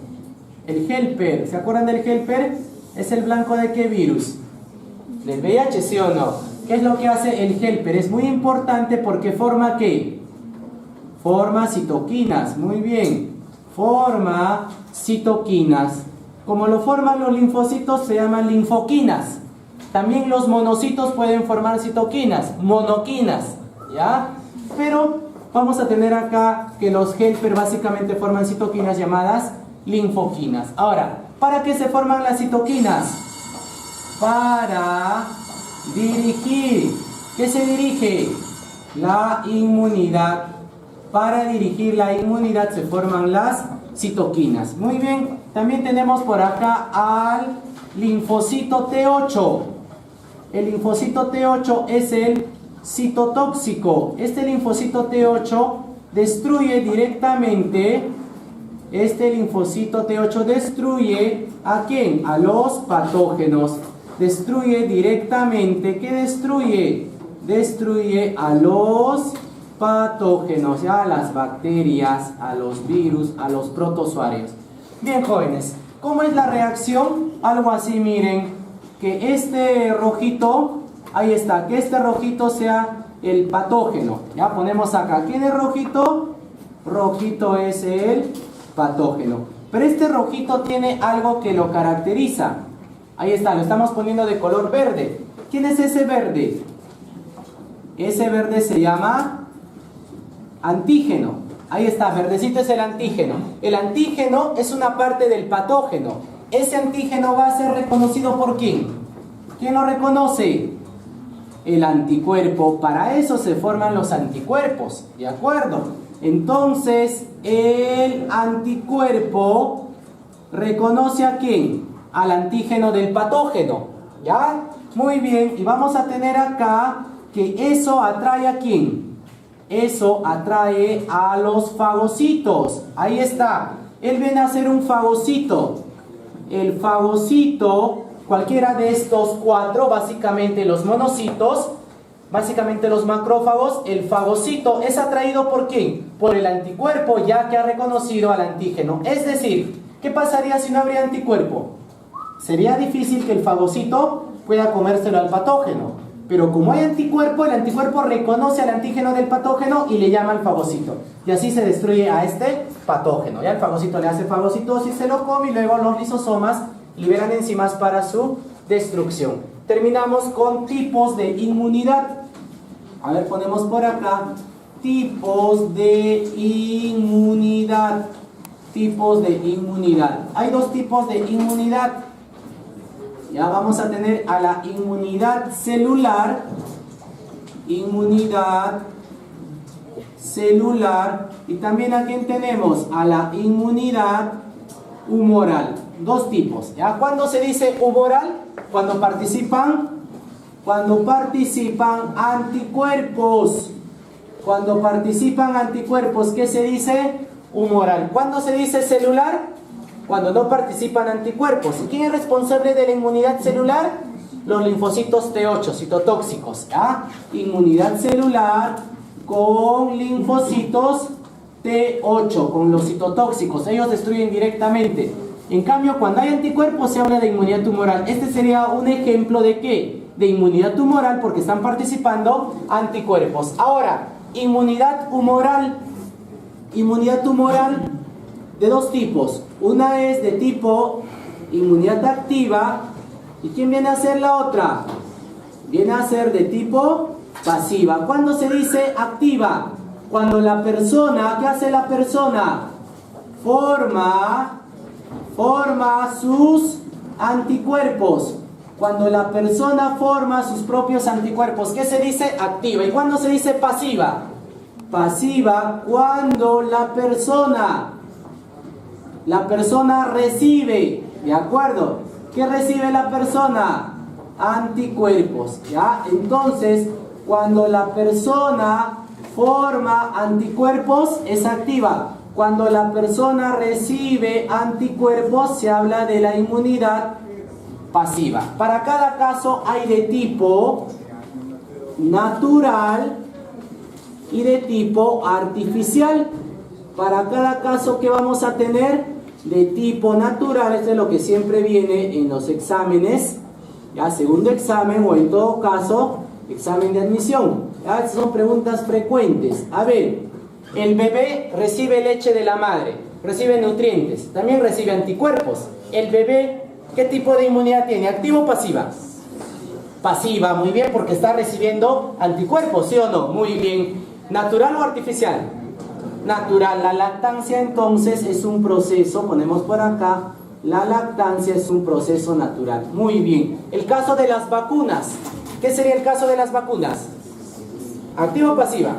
El helper. ¿Se acuerdan del helper? ¿Es el blanco de qué virus? ¿Del VIH, sí o no? ¿Qué es lo que hace el helper? Es muy importante porque forma ¿qué? Forma citoquinas. Muy bien. Forma citoquinas. Como lo forman los linfocitos, se llaman linfoquinas. También los monocitos pueden formar citoquinas, monoquinas, ¿ya? Pero vamos a tener acá que los helper básicamente forman citoquinas llamadas linfoquinas. Ahora, ¿para qué se forman las citoquinas? Para dirigir. ¿Qué se dirige? La inmunidad. Para dirigir la inmunidad se forman las citoquinas. Muy bien. También tenemos por acá al linfocito T8. El linfocito T8 es el citotóxico. Este linfocito T8 destruye directamente. Este linfocito T8 destruye ¿a quién? A los patógenos. Destruye directamente. ¿Qué destruye? Destruye a los patógenos, ya, a las bacterias, a los virus, a los protozoarios. Bien, jóvenes, ¿cómo es la reacción? Algo así, miren, que este rojito, ahí está, que este rojito sea el patógeno. Ya ponemos acá, ¿quién es rojito? Rojito es el patógeno. Pero este rojito tiene algo que lo caracteriza. Ahí está, lo estamos poniendo de color verde. ¿Quién es ese verde? Ese verde se llama antígeno. Ahí está, verdecito es el antígeno. El antígeno es una parte del patógeno. Ese antígeno va a ser reconocido por ¿quién? ¿Quién lo reconoce? El anticuerpo. Para eso se forman los anticuerpos, ¿de acuerdo? Entonces, el anticuerpo reconoce ¿a quién? Al antígeno del patógeno, ¿ya? Muy bien, y vamos a tener acá que eso atrae ¿a quién? Eso atrae a los fagocitos. Ahí está. Él viene a ser un fagocito. El fagocito, cualquiera de estos cuatro, básicamente los monocitos, básicamente los macrófagos, el fagocito es atraído ¿por quién? Por el anticuerpo, ya que ha reconocido al antígeno. Es decir, ¿qué pasaría si no habría anticuerpo? Sería difícil que el fagocito pueda comérselo al patógeno. Pero como hay anticuerpo, el anticuerpo reconoce al antígeno del patógeno y le llama al fagocito. Y así se destruye a este patógeno. Ya el fagocito le hace fagocitosis, se lo come y luego los lisosomas liberan enzimas para su destrucción. Terminamos con tipos de inmunidad. A ver, ponemos por acá tipos de inmunidad. Tipos de inmunidad. Hay dos tipos de inmunidad. Ya vamos a tener a la inmunidad celular. Inmunidad celular. Y también aquí tenemos a la inmunidad humoral. Dos tipos. ¿Ya? ¿Cuándo se dice humoral? Cuando participan anticuerpos. Cuando participan anticuerpos, ¿qué se dice? Humoral. ¿Cuándo se dice celular? Cuando no participan anticuerpos. ¿Y quién es responsable de la inmunidad celular? Los linfocitos T8, citotóxicos. ¿Ya? Inmunidad celular con linfocitos T8, con los citotóxicos. Ellos destruyen directamente. En cambio, cuando hay anticuerpos se habla de inmunidad tumoral. Este sería un ejemplo de ¿qué? De inmunidad tumoral, porque están participando anticuerpos. Ahora, inmunidad humoral. Inmunidad tumoral. de dos tipos. Una es de tipo inmunidad activa. ¿Y quién viene a ser la otra? Viene a ser de tipo pasiva. ¿Cuándo se dice activa? Cuando la persona, ¿qué hace la persona? Forma sus anticuerpos. Cuando la persona forma sus propios anticuerpos, ¿qué se dice? Activa. ¿Y cuándo se dice pasiva? Pasiva cuando la persona recibe, ¿de acuerdo? ¿Qué recibe la persona? Anticuerpos, ¿ya? Entonces, cuando la persona forma anticuerpos, es activa. Cuando la persona recibe anticuerpos, se habla de la inmunidad pasiva. Para cada caso hay de tipo natural y de tipo artificial. Para cada caso que vamos a tener de tipo natural, esto es lo que siempre viene en los exámenes, ya segundo examen o en todo caso examen de admisión. ¿Ya? Estas son preguntas frecuentes. A ver, el bebé recibe leche de la madre, recibe nutrientes, también recibe anticuerpos. El bebé, ¿qué tipo de inmunidad tiene? ¿Activa o pasiva? Pasiva, muy bien, porque está recibiendo anticuerpos, ¿sí o no? Muy bien. ¿Natural o artificial? Natural. La lactancia entonces es un proceso, ponemos por acá, la lactancia es un proceso natural. Muy bien. El caso de las vacunas. ¿Qué sería el caso de las vacunas? ¿Activa o pasiva?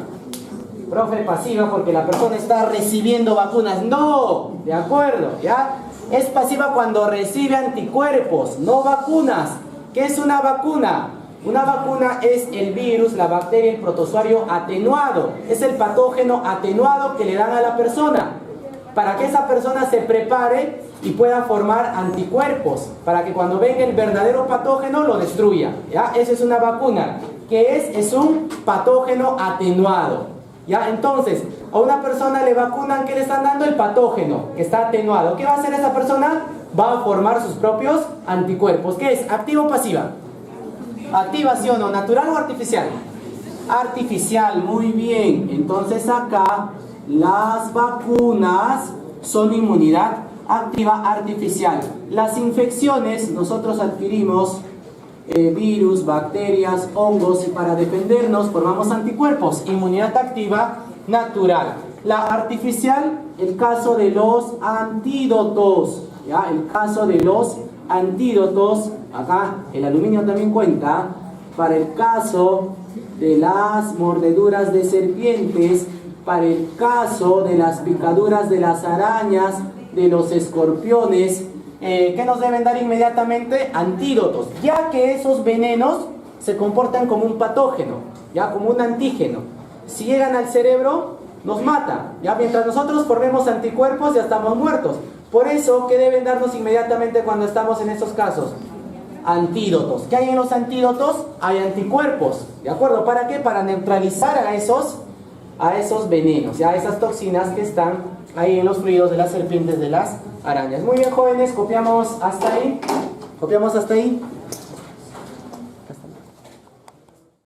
Profe, pasiva porque la persona está recibiendo vacunas. No, de acuerdo, ¿ya? Es pasiva cuando recibe anticuerpos, no vacunas. ¿Qué es una vacuna? Una vacuna es el virus, la bacteria, el protozoario atenuado. Es el patógeno atenuado que le dan a la persona para que esa persona se prepare y pueda formar anticuerpos para que cuando venga el verdadero patógeno lo destruya, ¿ya? Esa es una vacuna. ¿Qué es? Es un patógeno atenuado, ¿ya? Entonces, a una persona le vacunan, ¿qué le están dando? El patógeno que está atenuado. ¿Qué va a hacer esa persona? Va a formar sus propios anticuerpos. ¿Qué es? ¿Activa o pasiva? ¿Activa, sí o no? ¿Natural o artificial? Artificial, muy bien. Entonces acá las vacunas son inmunidad activa artificial. Las infecciones, nosotros adquirimos virus, bacterias, hongos y para defendernos formamos anticuerpos. Inmunidad activa natural. La artificial, el caso de los antídotos, ¿ya? El caso de los antídotos, acá el aluminio también cuenta, para el caso de las mordeduras de serpientes, para el caso de las picaduras de las arañas, de los escorpiones, ¿qué nos deben dar inmediatamente? Antídotos, ya que esos venenos se comportan como un patógeno, ya como un antígeno. Si llegan al cerebro, nos mata, ya mientras nosotros formemos anticuerpos ya estamos muertos. Por eso, ¿qué deben darnos inmediatamente cuando estamos en estos casos? Antídotos. ¿Qué hay en los antídotos? Hay anticuerpos, ¿de acuerdo? ¿Para qué? Para neutralizar a esos venenos, ya esas toxinas que están ahí en los fluidos de las serpientes, de las arañas. Muy bien, jóvenes, copiamos hasta ahí. ¿Copiamos hasta ahí?